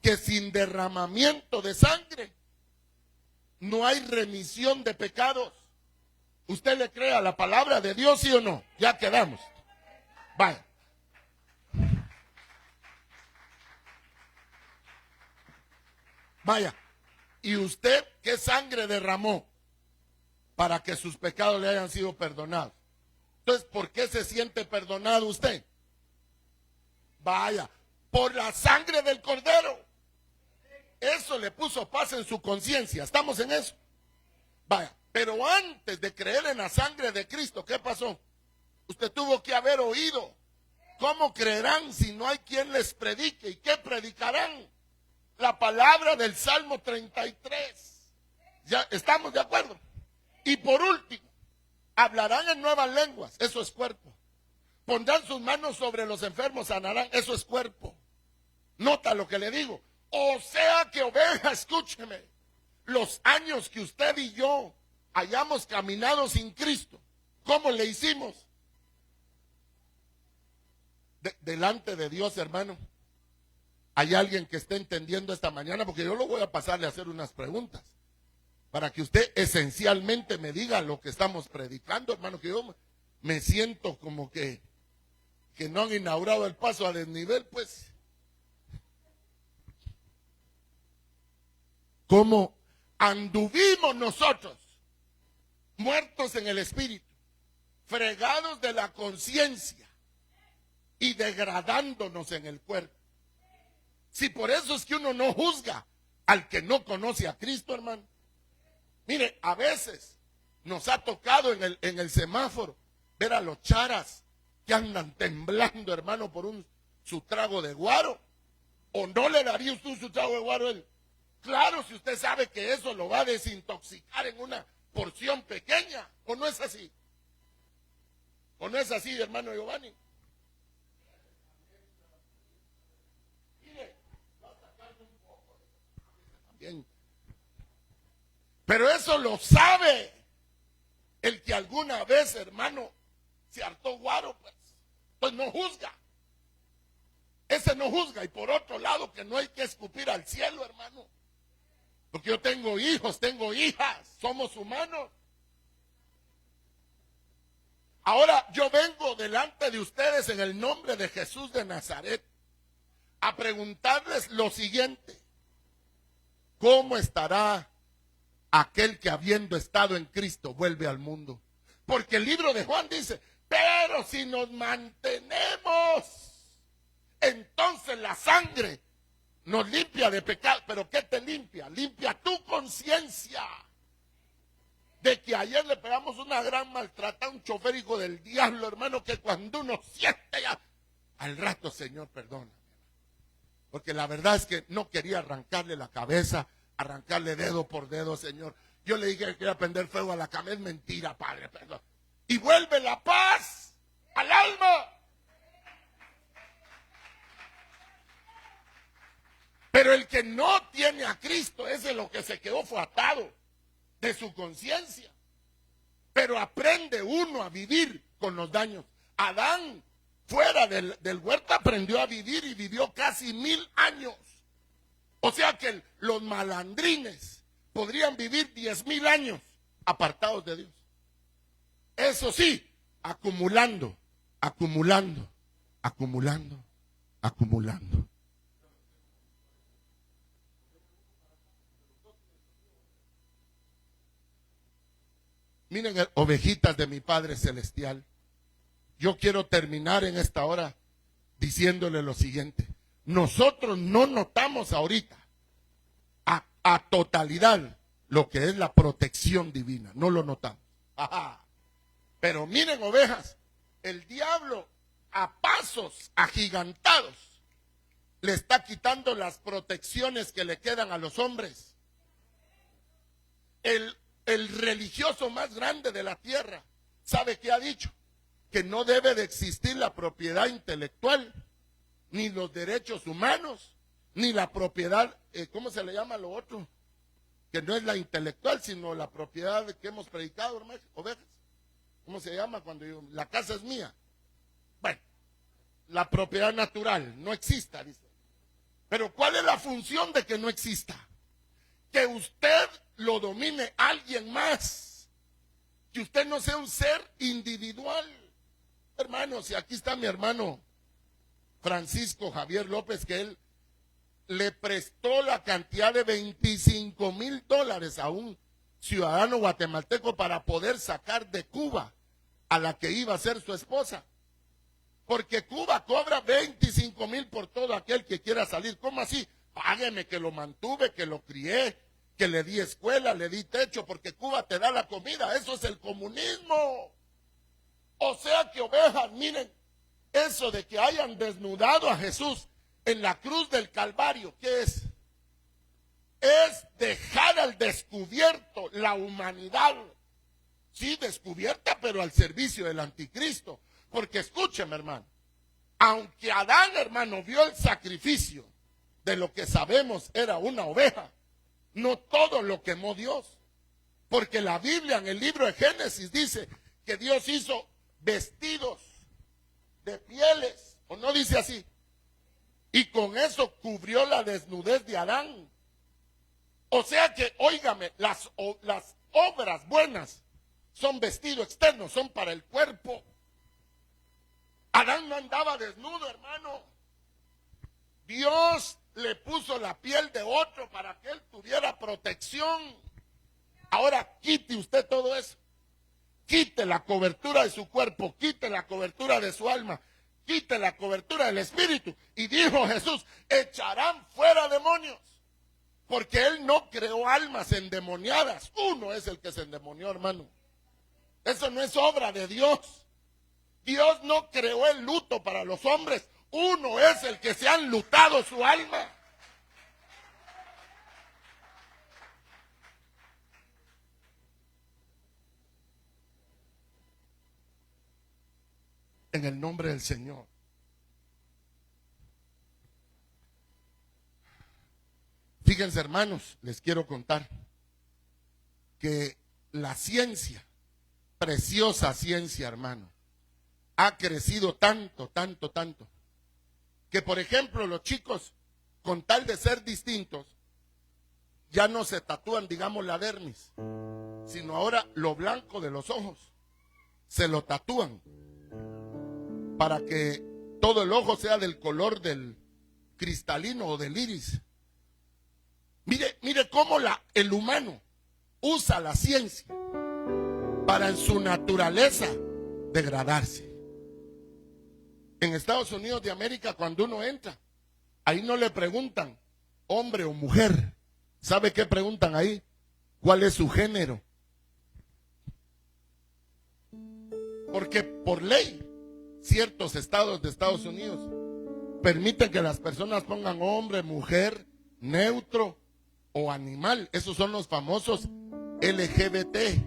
Speaker 1: que sin derramamiento de sangre no hay remisión de pecados. ¿Usted le cree a la palabra de Dios, sí o no? Ya quedamos. Vaya. Vaya. ¿Y usted qué sangre derramó para que sus pecados le hayan sido perdonados? Entonces, ¿por qué se siente perdonado usted? Vaya, por la sangre del Cordero. Eso le puso paz en su conciencia. ¿Estamos en eso? Vaya, pero antes de creer en la sangre de Cristo, ¿qué pasó? Usted tuvo que haber oído. ¿Cómo creerán si no hay quien les predique? ¿Y qué predicarán? La palabra del Salmo 33. ¿Ya estamos de acuerdo? Y por último, hablarán en nuevas lenguas. Eso es cuerpo. Pondrán sus manos sobre los enfermos, sanarán. Eso es cuerpo. Nota lo que le digo. O sea que, oveja, escúcheme, los años que usted y yo hayamos caminado sin Cristo, ¿cómo le hicimos? Delante de Dios, hermano, ¿hay alguien que esté entendiendo esta mañana? Porque yo lo voy a pasarle a hacer unas preguntas, para que usted esencialmente me diga lo que estamos predicando, hermano, que yo me siento como que no han inaugurado el paso a desnivel, pues. ¿Cómo anduvimos nosotros, muertos en el espíritu, fregados de la conciencia y degradándonos en el cuerpo? Si por eso es que uno no juzga al que no conoce a Cristo, hermano. Mire, a veces nos ha tocado en el semáforo ver a los charas que andan temblando, hermano, por su trago de guaro. ¿O no le daría usted su trago de guaro a él? Claro, si usted sabe que eso lo va a desintoxicar en una porción pequeña. ¿O no es así? ¿O no es así, hermano Giovanni? Mire, va a sacar un poco también. Pero eso lo sabe el que alguna vez, hermano, se hartó guaro, pues no juzga. Ese no juzga. Y por otro lado, que no hay que escupir al cielo, hermano. Porque yo tengo hijos, tengo hijas, somos humanos. Ahora yo vengo delante de ustedes en el nombre de Jesús de Nazaret a preguntarles lo siguiente. ¿Cómo estará aquel que habiendo estado en Cristo vuelve al mundo? Porque el libro de Juan dice, pero si nos mantenemos, entonces la sangre nos limpia de pecado. ¿Pero qué te limpia? Limpia tu conciencia de que ayer le pegamos una gran maltratada a un chofer hijo del diablo, hermano, que cuando uno siente ya, al rato, Señor, perdona. Porque la verdad es que no quería arrancarle la cabeza, arrancarle dedo por dedo, Señor. Yo le dije que quería prender fuego a la cama. Es mentira, Padre, perdón. Y vuelve la paz al alma. Pero el que no tiene a Cristo, ese lo que se quedó fue atado de su conciencia. Pero aprende uno a vivir con los daños. Adán, fuera del huerto, aprendió a vivir y vivió casi 1000 años. O sea que los malandrines podrían vivir 10,000 años apartados de Dios. Eso sí, acumulando, acumulando, acumulando, acumulando. Miren, ovejitas de mi Padre Celestial, yo quiero terminar en esta hora diciéndole lo siguiente. Nosotros no notamos ahorita a totalidad lo que es la protección divina, no lo notamos. Ajá. Pero miren, ovejas, el diablo a pasos agigantados le está quitando las protecciones que le quedan a los hombres. El religioso más grande de la tierra, ¿sabe qué ha dicho? Que no debe de existir la propiedad intelectual, ni los derechos humanos, ni la propiedad, ¿cómo se le llama lo otro? Que no es la intelectual, sino la propiedad que hemos predicado, hermanos, ovejas. ¿Cómo se llama cuando digo, la casa es mía? Bueno, la propiedad natural no exista, dice. Pero ¿cuál es la función de que no exista? Que usted lo domine alguien más. Que usted no sea un ser individual. Hermanos, y aquí está mi hermano Francisco Javier López, que él le prestó la cantidad de $25,000 a un ciudadano guatemalteco para poder sacar de Cuba a la que iba a ser su esposa. Porque Cuba cobra 25,000 por todo aquel que quiera salir. ¿Cómo así? Págueme, que lo mantuve, que lo crié, que le di escuela, le di techo, porque Cuba te da la comida. Eso es el comunismo. O sea que, ovejas, miren, eso de que hayan desnudado a Jesús en la cruz del Calvario, ¿qué es? Es dejar al descubierto la humanidad. Sí, descubierta, pero al servicio del anticristo. Porque escúcheme, hermano, aunque Adán, hermano, vio el sacrificio de lo que sabemos era una oveja, no todo lo quemó Dios. Porque la Biblia en el libro de Génesis dice que Dios hizo vestidos de pieles, ¿o no dice así? Y con eso cubrió la desnudez de Adán. O sea que, óigame, las obras buenas son vestido externo, son para el cuerpo. Adán no andaba desnudo, hermano. Dios le puso la piel de otro para que él tuviera protección. Ahora quite usted todo eso. Quite la cobertura de su cuerpo, quite la cobertura de su alma, quite la cobertura del espíritu. Y dijo Jesús, echarán fuera demonios. Porque él no creó almas endemoniadas. Uno es el que se endemonió, hermano. Eso no es obra de Dios. Dios no creó el luto para los hombres. Uno es el que se ha enlutado su alma. En el nombre del Señor. Fíjense, hermanos, les quiero contar que la ciencia, preciosa ciencia, hermano, ha crecido tanto, tanto, tanto, que por ejemplo los chicos, con tal de ser distintos, ya no se tatúan, digamos, la dermis, sino ahora lo blanco de los ojos, se lo tatúan para que todo el ojo sea del color del cristalino o del iris. Mire cómo el humano usa la ciencia para en su naturaleza degradarse. En Estados Unidos de América, cuando uno entra, ahí no le preguntan hombre o mujer. ¿Sabe qué preguntan ahí? ¿Cuál es su género? Porque por ley, ciertos estados de Estados Unidos permiten que las personas pongan hombre, mujer, neutro o animal. Esos son los famosos LGBTQI.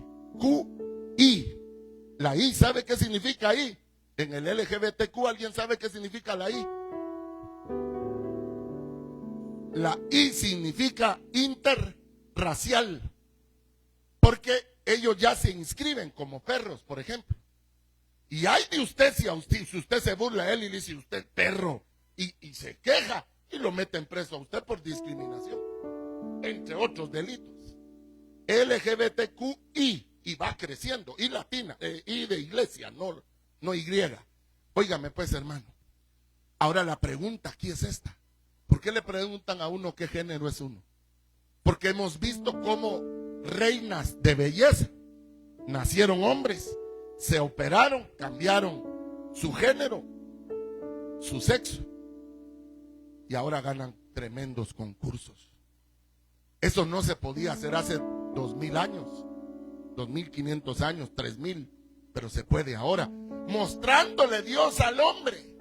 Speaker 1: La I, ¿sabe qué significa I? En el LGBTQ, ¿alguien sabe qué significa la I? La I significa interracial, porque ellos ya se inscriben como perros, por ejemplo. Y hay de usted si usted se burla de él y le dice usted perro y se queja y lo meten preso a usted por discriminación, entre otros delitos. LGBTQI, y va creciendo, y latina, y de iglesia, no Y. Óigame pues, hermano, ahora la pregunta aquí es esta: ¿por qué le preguntan a uno qué género es uno? Porque hemos visto cómo reinas de belleza nacieron hombres, se operaron, cambiaron su género, su sexo, y ahora ganan tremendos concursos. Eso no se podía hacer hace 2000 años, 2500 años, 3000. pero se puede ahora, mostrándole Dios al hombre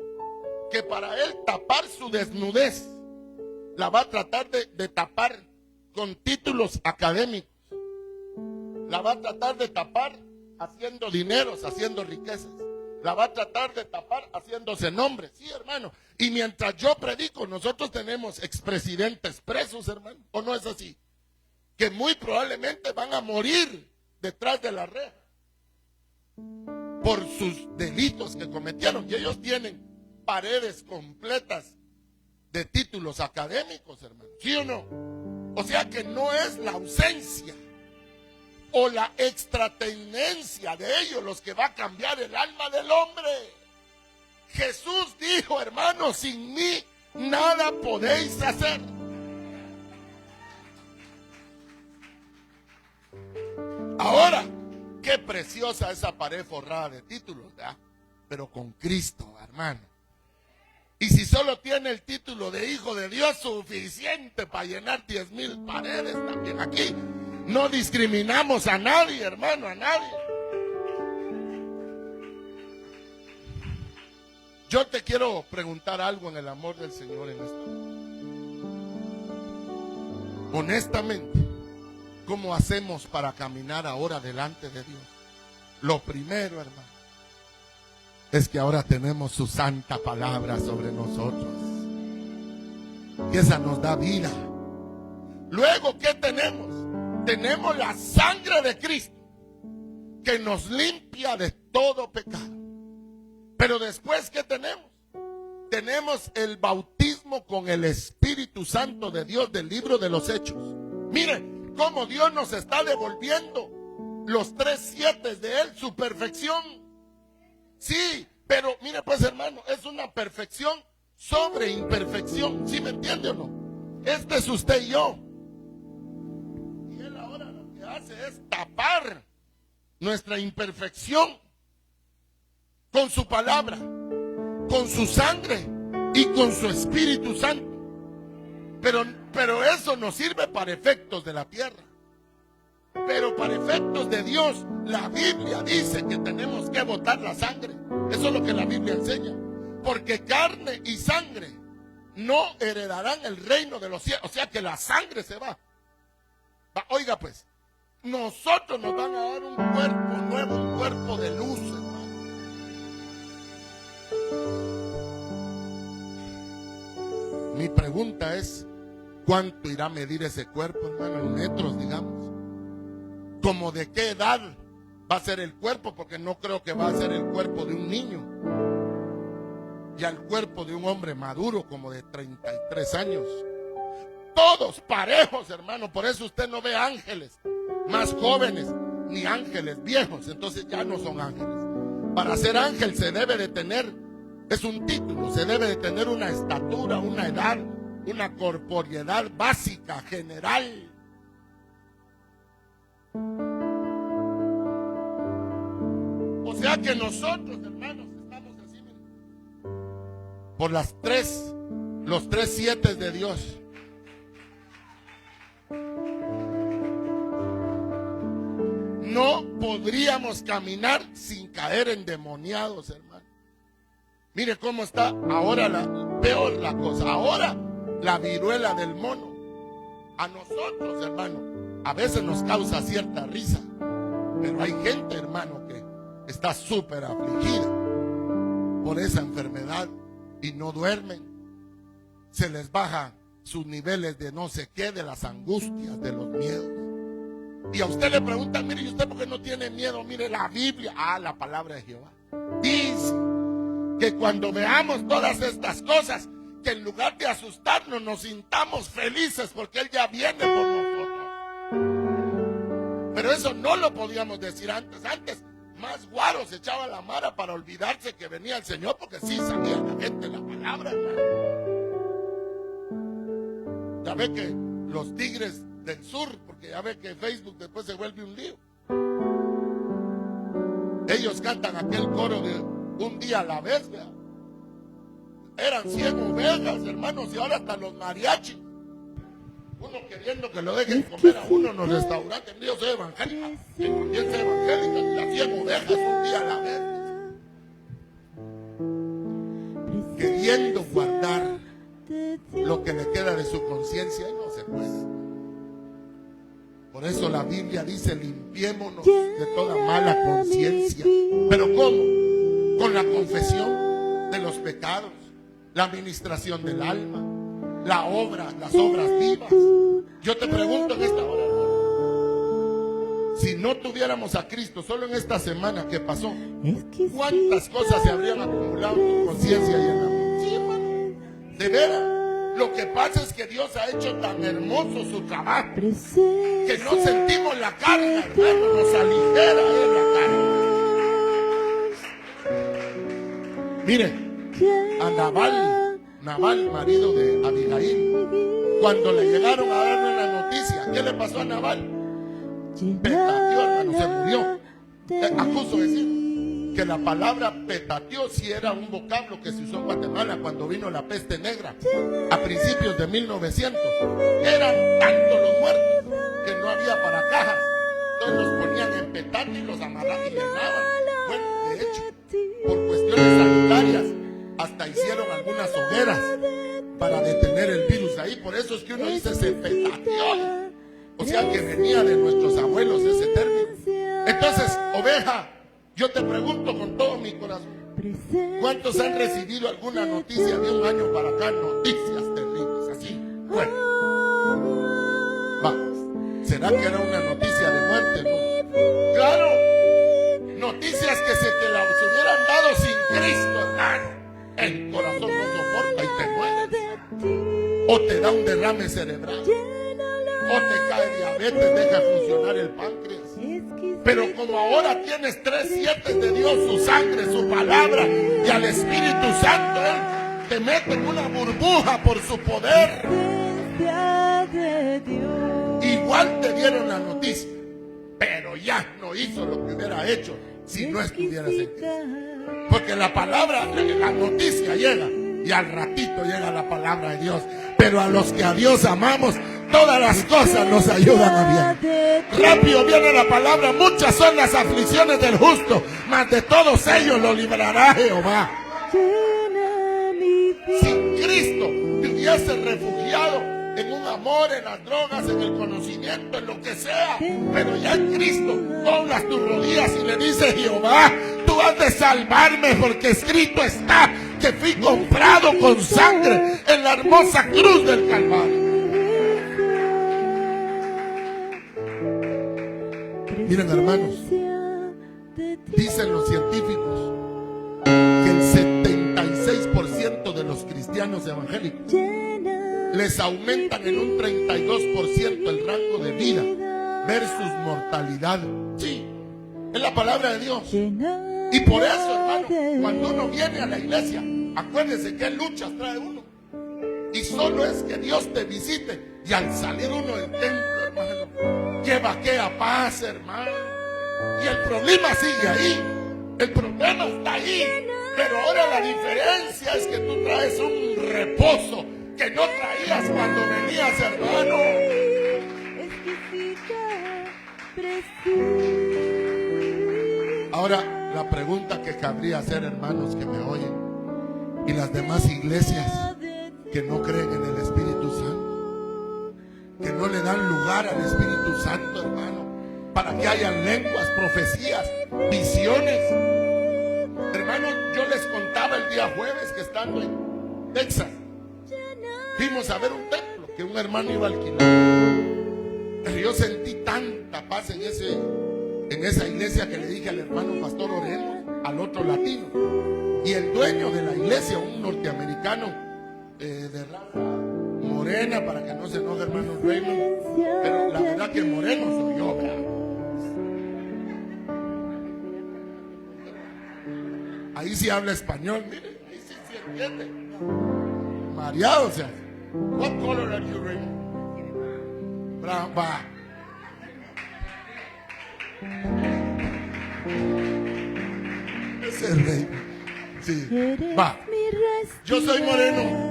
Speaker 1: que para él tapar su desnudez la va a tratar de tapar con títulos académicos, la va a tratar de tapar haciendo dineros, haciendo riquezas, la va a tratar de tapar haciéndose nombres. Sí, hermano, y mientras yo predico, nosotros tenemos expresidentes presos, hermano, ¿o no es así? Que muy probablemente van a morir detrás de la reja por sus delitos que cometieron, y ellos tienen paredes completas de títulos académicos, hermano, ¿sí o no? O sea que no es la ausencia o la extratendencia de ellos los que va a cambiar el alma del hombre. Jesús dijo, hermano, sin mí nada podéis hacer. Ahora, qué preciosa esa pared forrada de títulos, ¿verdad? Pero con Cristo, hermano. Y si solo tiene el título de hijo de Dios, suficiente para llenar 10,000 paredes también aquí. No discriminamos a nadie, hermano, a nadie. Yo te quiero preguntar algo en el amor del Señor en esta hora. Honestamente, ¿cómo hacemos para caminar ahora delante de Dios? Lo primero, hermano, es que ahora tenemos su santa palabra sobre nosotros. Y esa nos da vida. Luego, ¿qué tenemos? Tenemos la sangre de Cristo que nos limpia de todo pecado. Pero después, ¿qué tenemos? Tenemos el bautismo con el Espíritu Santo de Dios del libro de los Hechos. Miren cómo Dios nos está devolviendo los 3 7 de Él, su perfección. Sí, pero mire pues, hermano, es una perfección sobre imperfección. ¿Sí me entiende o no? Este es usted y yo. Y Él ahora lo que hace es tapar nuestra imperfección con su palabra, con su sangre y con su Espíritu Santo. Pero eso nos sirve para efectos de la tierra. Pero para efectos de Dios, la Biblia dice que tenemos que botar la sangre. Eso es lo que la Biblia enseña. Porque carne y sangre no heredarán el reino de los cielos. O sea que la sangre se va. Oiga pues, nosotros nos van a dar un cuerpo nuevo, un cuerpo de luz, hermano. Mi pregunta es, ¿cuánto irá a medir ese cuerpo, hermano? En metros, digamos. ¿Como de qué edad va a ser el cuerpo? Porque no creo que va a ser el cuerpo de un niño. Ya el cuerpo de un hombre maduro, como de 33 años. Todos parejos, hermano. Por eso usted no ve ángeles más jóvenes, ni ángeles viejos. Entonces ya no son ángeles. Para ser ángel se debe de tener, es un título, se debe de tener una estatura, una edad, una corporeidad básica, general. O sea que nosotros, hermanos, estamos así, miren, por los 3 7 de Dios. No podríamos caminar sin caer endemoniados, hermano. Mire cómo está ahora peor la cosa. Ahora la viruela del mono. A nosotros, hermano, a veces nos causa cierta risa. Pero hay gente, hermano, que está súper afligida por esa enfermedad y no duermen. Se les bajan sus niveles de no sé qué, de las angustias, de los miedos. Y a usted le preguntan, mire, ¿y usted por qué no tiene miedo? Mire la Biblia, la palabra de Jehová dice que cuando veamos todas estas cosas, que en lugar de asustarnos nos sintamos felices porque Él ya viene por nosotros. Pero eso no lo podíamos decir antes. Antes más guaros se echaba la mara para olvidarse que venía el Señor, porque sí sabía la gente la palabra, hermano. Ya ve que los tigres del sur, porque ya ve que Facebook después se vuelve un lío. Ellos cantan aquel coro de un día a la vez, ¿verdad? Eran 100 ovejas, hermanos, y ahora hasta los mariachis. Uno queriendo que lo dejen comer a uno en los restaurantes. Yo soy evangélica, y también soy evangélica, y la 100 ovejas un día a la vez. Queriendo guardar lo que le queda de su conciencia y no se puede. Por eso la Biblia dice: limpiémonos de toda mala conciencia. ¿Pero cómo? Con la confesión de los pecados, la administración del alma, las obras vivas. Yo te pregunto en esta hora, hermano, si no tuviéramos a Cristo solo en esta semana que pasó, ¿cuántas cosas se habrían acumulado en tu conciencia y en la mía? Sí, hermano, de veras. Lo que pasa es que Dios ha hecho tan hermoso su trabajo que no sentimos la carga, hermano, nos aligera la carga. Mire, a Nabal, marido de Abigail, cuando le llegaron a darle la noticia, ¿qué le pasó a Nabal? Petateó, hermano, se murió. Acuso decir que la palabra petateó sí era un vocablo que se usó en Guatemala cuando vino la peste negra a principios de 1900. Eran tantos los muertos que no había para cajas. Entonces los ponían en petate y los amarraban y llenaban. Bueno, de hecho, por cuestiones sanitarias, hasta hicieron algunas hogueras para detener el virus ahí. Por eso es que uno dice se petateó. O sea que venía de nuestros abuelos ese término. Entonces, oveja, yo te pregunto con todo mi corazón, ¿cuántos han recibido alguna noticia de un año para acá? Noticias terribles, así. Bueno, vamos. ¿Será que era una noticia de muerte? No. Claro, noticias que se te las hubieran dado sin Cristo, hermano. El corazón no soporta y te mueres. O te da un derrame cerebral. O te cae diabetes, deja funcionar el páncreas. Pero como ahora tienes 3/7 de Dios, su sangre, su palabra y al Espíritu Santo, Él te mete en una burbuja por su poder. Igual te dieron la noticia, pero ya no hizo lo que hubiera hecho si no estuvieras en Cristo. Porque la palabra, la noticia llega y al ratito llega la palabra de Dios. Pero a los que a Dios amamos, todas las cosas nos ayudan a bien. Rápido viene la palabra: muchas son las aflicciones del justo, mas de todos ellos lo librará Jehová. Si Cristo te hubiese refugiado en un amor, en las drogas, en el conocimiento, en lo que sea, pero ya en Cristo doblas tus rodillas y le dices: Jehová, tú has de salvarme, porque escrito está que fui comprado con sangre en la hermosa cruz del Calvario. Miren, hermanos, dicen los científicos que el 76% de los cristianos evangélicos les aumentan en un 32% el rango de vida versus mortalidad. Sí, es la palabra de Dios. Y por eso, hermano, cuando uno viene a la iglesia, acuérdese que luchas trae uno. Y solo es que Dios te visite. Y al salir uno del templo, hermano, lleva aquella paz, hermano. Y el problema sigue ahí. El problema está ahí. Pero ahora la diferencia es que tú traes un reposo que no traías cuando venías, hermano. Ahora, la pregunta que cabría hacer, hermanos que me oyen, y las demás iglesias que no creen en el Espíritu Santo, que no le dan lugar al Espíritu Santo, hermano, para que hayan lenguas, profecías, visiones. Hermano, yo les contaba el día jueves que estando en Texas, fuimos a ver un templo que un hermano iba a alquilar. Pero yo sentí tanta paz en esa iglesia que le dije al hermano pastor oremos, al otro latino. Y el dueño de la iglesia, un norteamericano de raza morena, para que no se enoje hermano Raymond, pero la verdad que moreno soy yo, ¿verdad? Ahí sí habla español, mire, ahí sí se entiende. Mareado, o sea. What color are you, Raymond? Brown, va. Ese es Raymond. Sí, va. Yo soy moreno.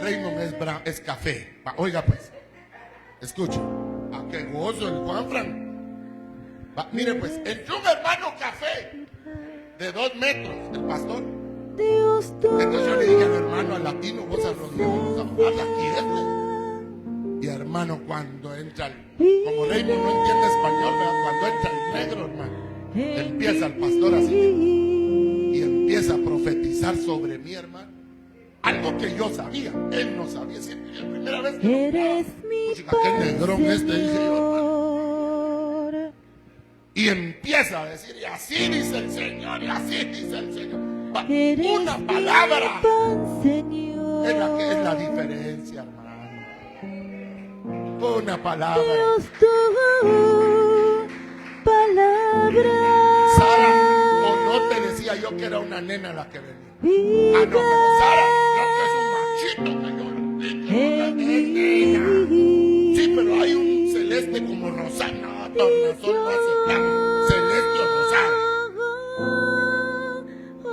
Speaker 1: Raymond es brown, es café. Va, oiga pues. Escucha, a qué gozo el Juanfran. Mire pues, entró un hermano café de 2 metros, el pastor. Entonces yo le dije al hermano, al latino, vos arrodillamos a orar aquí y hermano, cuando entra como Raymond no entiende español, ¿verdad? Cuando entra el negro, hermano, empieza el pastor así y empieza a profetizar sobre mí, hermano, algo que yo sabía, él no sabía. Siempre la primera vez que lo qué negrón este, dije yo, hermano. Y empieza a decir, y así dice el Señor, y así dice el Señor. Una palabra es la que es la diferencia, hermano. Una palabra. Sara, o no te decía yo que era una nena la que venía. Ah, no, pero Sara, no, que es un machito que yo es nena. Sí, pero hay un celeste como rosado, tornasol no así tan celeste o rosado.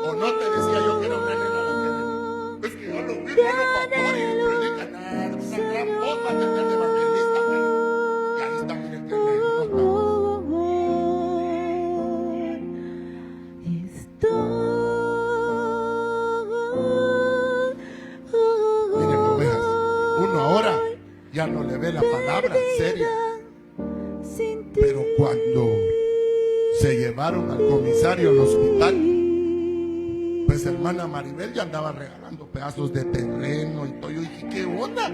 Speaker 1: O no te decía yo que era una nena la que venía. Es que yo lo vi, hermano, pastor, y predica nada, una gran voz va a tener de evangelista, pero y ahí está, miren que le miren, ovejas, uno ahora ya no le ve la palabra seria, pero cuando se llevaron al comisario al hospital, pues hermana Maribel ya andaba regalando pedazos de terreno y todo. Yo dije, ¿qué onda?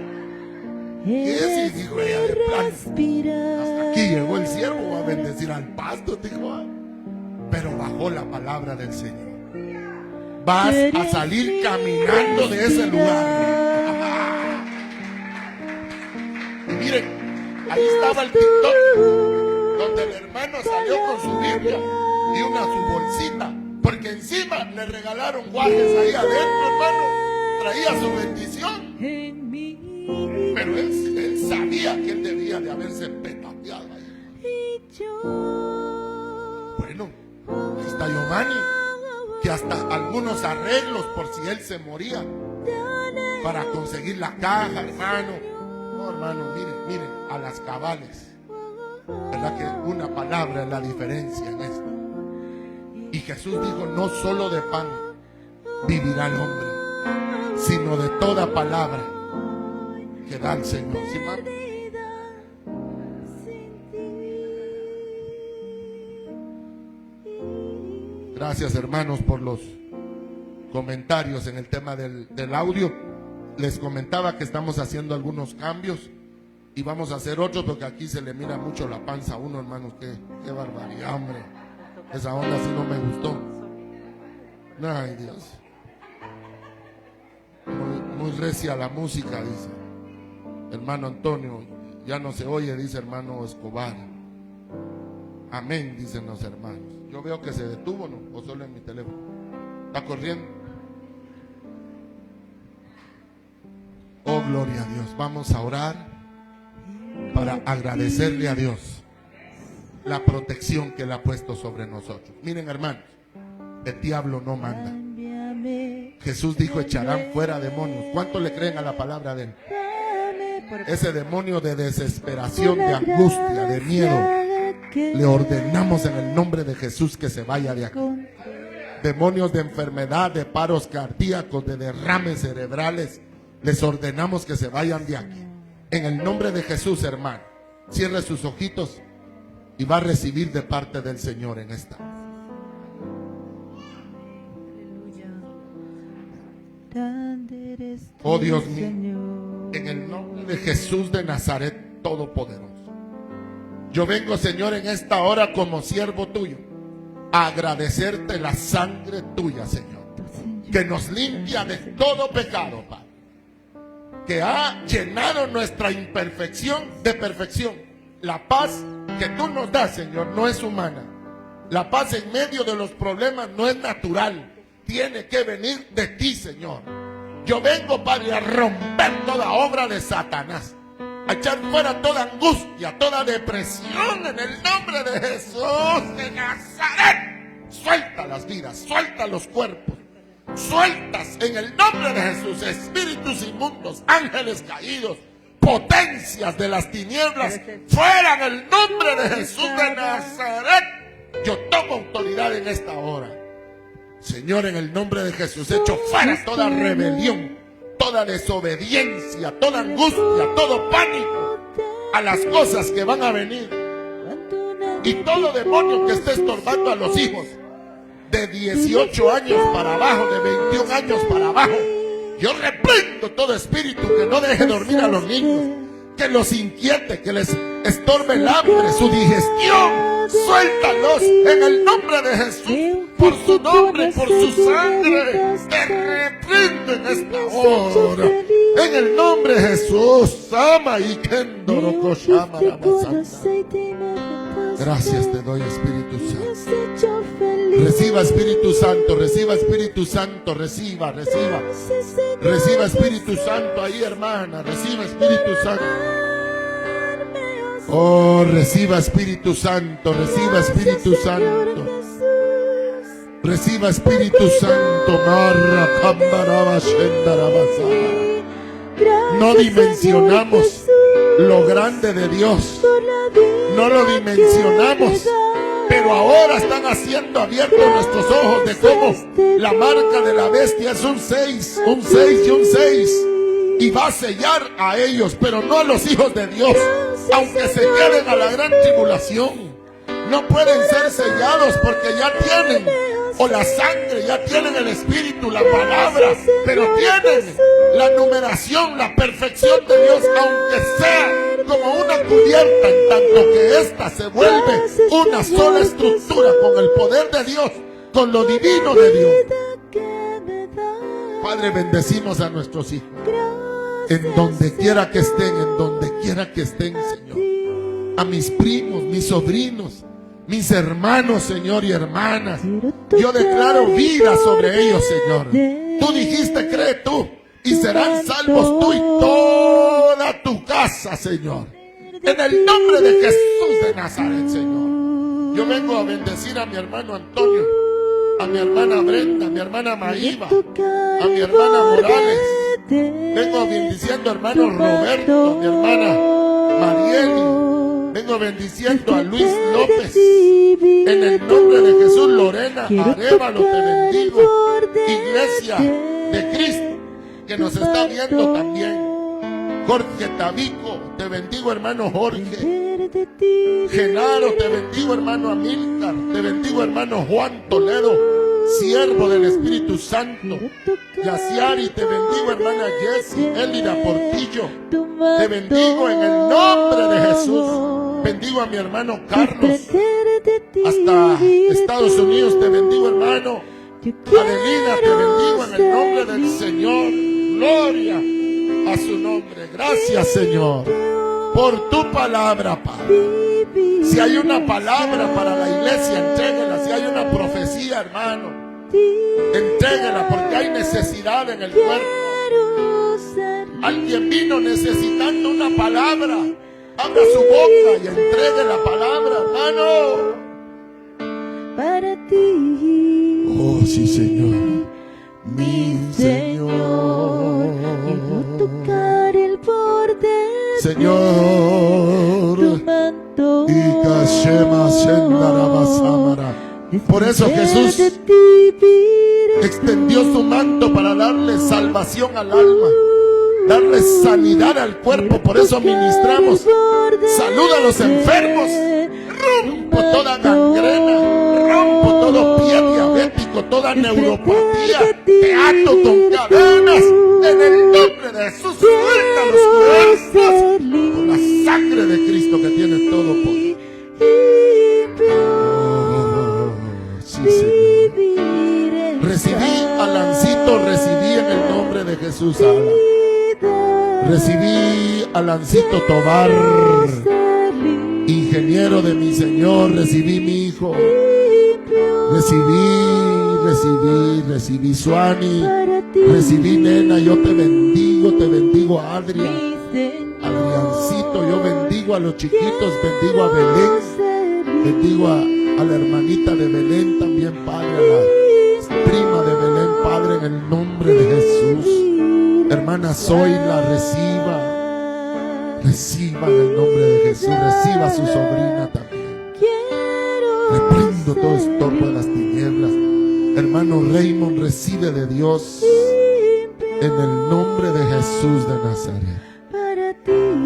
Speaker 1: ¿Qué es? Y dijo ella, de plan, hasta aquí llegó el siervo a bendecir al pasto, dijo. Pero bajó la palabra del Señor. Vas a salir caminando de ese lugar. Y miren, ahí estaba el TikTok donde el hermano salió con su Biblia y su bolsita, porque encima le regalaron guajes ahí adentro, hermano. Traía su bendición. Pero él sabía que él debía de haberse petateado ahí. Bueno, ahí está Giovanni, que hasta algunos arreglos por si él se moría para conseguir la caja, hermano. No, hermano, miren, a las cabales. ¿Verdad que una palabra es la diferencia en esto? Y Jesús dijo, no solo de pan vivirá el hombre, sino de toda palabra que da el Señor. ¿Sí, mamá? Gracias, hermanos, por los comentarios en el tema del audio. Les comentaba que estamos haciendo algunos cambios y vamos a hacer otros porque aquí se le mira mucho la panza a uno, hermanos. Qué barbaridad, hombre. Esa onda sí no me gustó. Ay, Dios. Muy recia la música, dice hermano Antonio. Ya no se oye, dice hermano Escobar. Amén, dicen los hermanos. Yo veo que se detuvo, ¿no? O solo en mi teléfono. Está corriendo. Oh, gloria a Dios. Vamos a orar para agradecerle a Dios la protección que Él ha puesto sobre nosotros. Miren, hermanos, el diablo no manda. Jesús dijo, echarán fuera demonios. ¿Cuánto le creen a la palabra de Él? Ese demonio de desesperación, de angustia, de miedo, le ordenamos en el nombre de Jesús que se vaya de aquí. Demonios de enfermedad, de paros cardíacos, de derrames cerebrales, les ordenamos que se vayan de aquí. En el nombre de Jesús, hermano, cierre sus ojitos y va a recibir de parte del Señor en esta. Oh Dios mío, en el nombre de Jesús de Nazaret Todopoderoso, yo vengo, Señor, en esta hora como siervo tuyo a agradecerte la sangre tuya, Señor, que nos limpia de todo pecado, Padre, que ha llenado nuestra imperfección de perfección. La paz que tú nos das, Señor, no es humana. La paz en medio de los problemas no es natural. Tiene que venir de ti, Señor. Yo vengo, Padre, a romper toda obra de Satanás, a echar fuera toda angustia, toda depresión en el nombre de Jesús de Nazaret. Suelta las vidas, suelta los cuerpos, sueltas en el nombre de Jesús espíritus inmundos, ángeles caídos, potencias de las tinieblas fuera en el nombre de Jesús de Nazaret. Yo tomo autoridad en esta hora. Señor, en el nombre de Jesús, echo fuera toda rebelión, toda desobediencia, toda angustia, todo pánico a las cosas que van a venir. Y todo demonio que esté estorbando a los hijos de 18 años para abajo, de 21 años para abajo, yo reprendo todo espíritu que no deje dormir a los niños, que los inquiete, que les estorbe el hambre, su digestión. Suéltalos en el nombre de Jesús, por su nombre, por su sangre. Te reprendo en esta hora, en el nombre de Jesús. Ama y kendoro koshama ramasanta. Gracias te doy, Espíritu Santo. Reciba, Espíritu Santo, reciba, Espíritu Santo, reciba. Reciba, Espíritu Santo ahí, hermana, reciba, Espíritu Santo. Oh, reciba, Espíritu Santo, reciba, Espíritu Santo. Reciba, Espíritu Santo. No dimensionamos lo grande de Dios. No lo dimensionamos. Pero ahora están haciendo abiertos nuestros ojos de cómo la marca de la bestia es un 6 y un 6. Y va a sellar a ellos, pero no a los hijos de Dios. Aunque se queden a la gran tribulación, no pueden ser sellados porque ya tienen, o la sangre, ya tienen el Espíritu, la palabra, pero tienen la numeración, la perfección de Dios, aunque sea como una cubierta, en tanto que ésta se vuelve una sola estructura con el poder de Dios, con lo divino de Dios. Padre, bendecimos a nuestros hijos, en donde quiera que estén, Señor. A mis primos, mis sobrinos, mis hermanos, Señor, y hermanas. Yo declaro vida sobre ellos, Señor. Tú dijiste, cree tú, y serán salvos tú y toda tu casa, Señor. En el nombre de Jesús de Nazaret, Señor. Yo vengo a bendecir a mi hermano Antonio, a mi hermana Brenda, a mi hermana Maíba, a mi hermana Morales. Vengo bendiciendo a hermano Roberto, a mi hermana Marieli. Vengo bendiciendo a Luis López. En el nombre de Jesús, Lorena Arevalo, te bendigo. Iglesia de Cristo, que nos está viendo también. Jorge Tabico, te bendigo, hermano Jorge. Genaro, te bendigo, hermano Amílcar. Te bendigo, hermano Juan Toledo, siervo del Espíritu Santo. Yaciari, te bendigo, hermana Jessie. Elida Portillo, te bendigo en el nombre de Jesús. Bendigo a mi hermano Carlos hasta Estados Unidos. Te bendigo, hermano Adelina, te bendigo en el nombre del Señor. Gloria a su nombre. Gracias, Señor, por tu palabra, Padre. Si hay una palabra para la iglesia, entrégala. Si hay una profecía, hermano, entrégala, porque hay necesidad en el cuerpo. Alguien vino necesitando una palabra. Abra su boca y entregue la palabra, hermano.
Speaker 2: Para ti.
Speaker 1: Oh, sí, Señor. Mi Señor.
Speaker 2: Quiero tocar el borde
Speaker 1: Señor.
Speaker 2: de tu manto.
Speaker 1: Y Kashema Shendarabasamara. Por eso Jesús extendió su manto para darle salvación al alma, darle sanidad al cuerpo. Por eso ministramos salud a los enfermos. Rompo toda gangrena, rompo todo pie diabético, toda neuropatía. Te ato con cadenas en el nombre de Jesús. Suelta los cuerpos con la sangre de Cristo que tiene todo poder. Oh, sí, Señor. Recibí a Lancito, recibí en el nombre de Jesús. Recibí a Lancito Tobar, ingeniero de mi Señor. Recibí mi hijo. Recibí Suani. Recibí nena. Yo te bendigo Adrián. Adriancito, yo bendigo a los chiquitos, bendigo a Belén, bendigo a la hermanita de Belén también, Padre, a la prima de Belén, Padre, en el nombre de Jesús. Hermana Zoila, reciba. Reciba en el nombre de Jesús. Reciba a su sobrina también. Reprendo todo estorbo de las tinieblas. Hermano Raymond, recibe de Dios en el nombre de Jesús de Nazaret.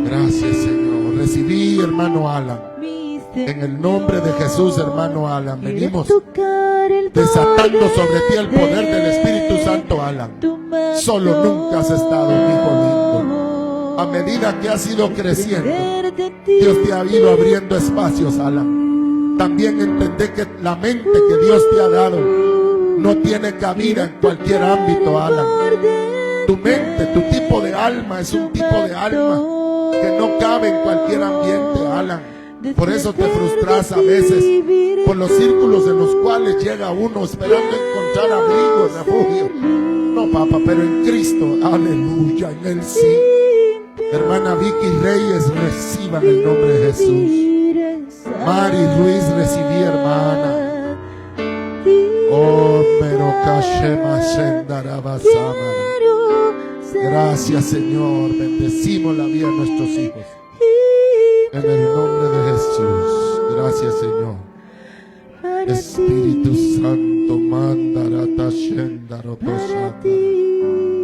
Speaker 1: Gracias, Señor. Recibí, hermano Alan. En el nombre de Jesús, hermano Alan. Venimos desatando sobre ti el poder del Espíritu Santo, Alan. Solo nunca has estado, mi hijo lindo. A medida que has ido creciendo, Dios te ha ido abriendo espacios, Alan. También entendé que la mente que Dios te ha dado no tiene cabida en cualquier ámbito, Alan. Tu mente, tu tipo de alma es un tipo de alma que no cabe en cualquier ambiente, Alan. Por eso te frustras a veces por los círculos en los cuales llega uno esperando encontrar abrigo, refugio. No, papá, pero en Cristo, aleluya, en Él sí. Hermana Vicky Reyes, reciba en el nombre de Jesús. Mari Ruiz, recibí, hermana. Oh, pero Kashema Shendarabasama. Gracias, Señor. Bendecimos la vida de nuestros hijos. En el nombre de Jesús. Gracias, Señor. Espíritu Santo, mandarata Shendaropasanda.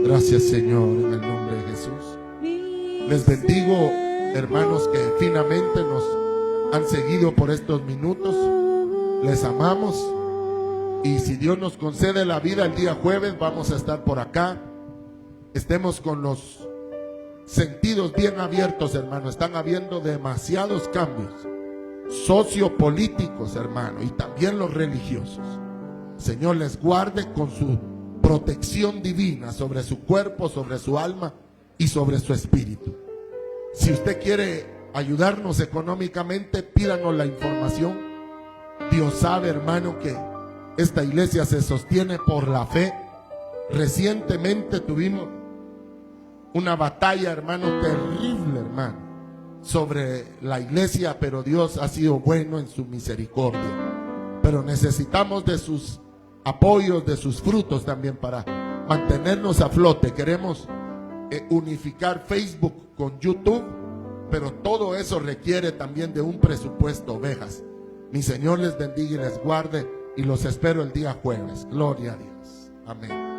Speaker 1: Gracias, Señor, en el nombre de Jesús. Les bendigo, hermanos que finamente nos han seguido por estos minutos. Les amamos. Y si Dios nos concede la vida, el día jueves vamos a estar por acá. Estemos con los sentidos bien abiertos, hermano. Están habiendo demasiados cambios sociopolíticos, hermano, y también los religiosos. Señor les guarde con su protección divina sobre su cuerpo, sobre su alma y sobre su espíritu. Si usted quiere ayudarnos económicamente, pídanos la información. Dios sabe, hermano, que esta iglesia se sostiene por la fe. Recientemente tuvimos una batalla, hermano, terrible, hermano, sobre la iglesia, pero Dios ha sido bueno en su misericordia. Pero necesitamos de sus apoyos, de sus frutos también para mantenernos a flote. Queremos unificar Facebook con YouTube, pero todo eso requiere también de un presupuesto, ovejas. Mi Señor les bendiga y les guarde, y los espero el día jueves. Gloria a Dios. Amén.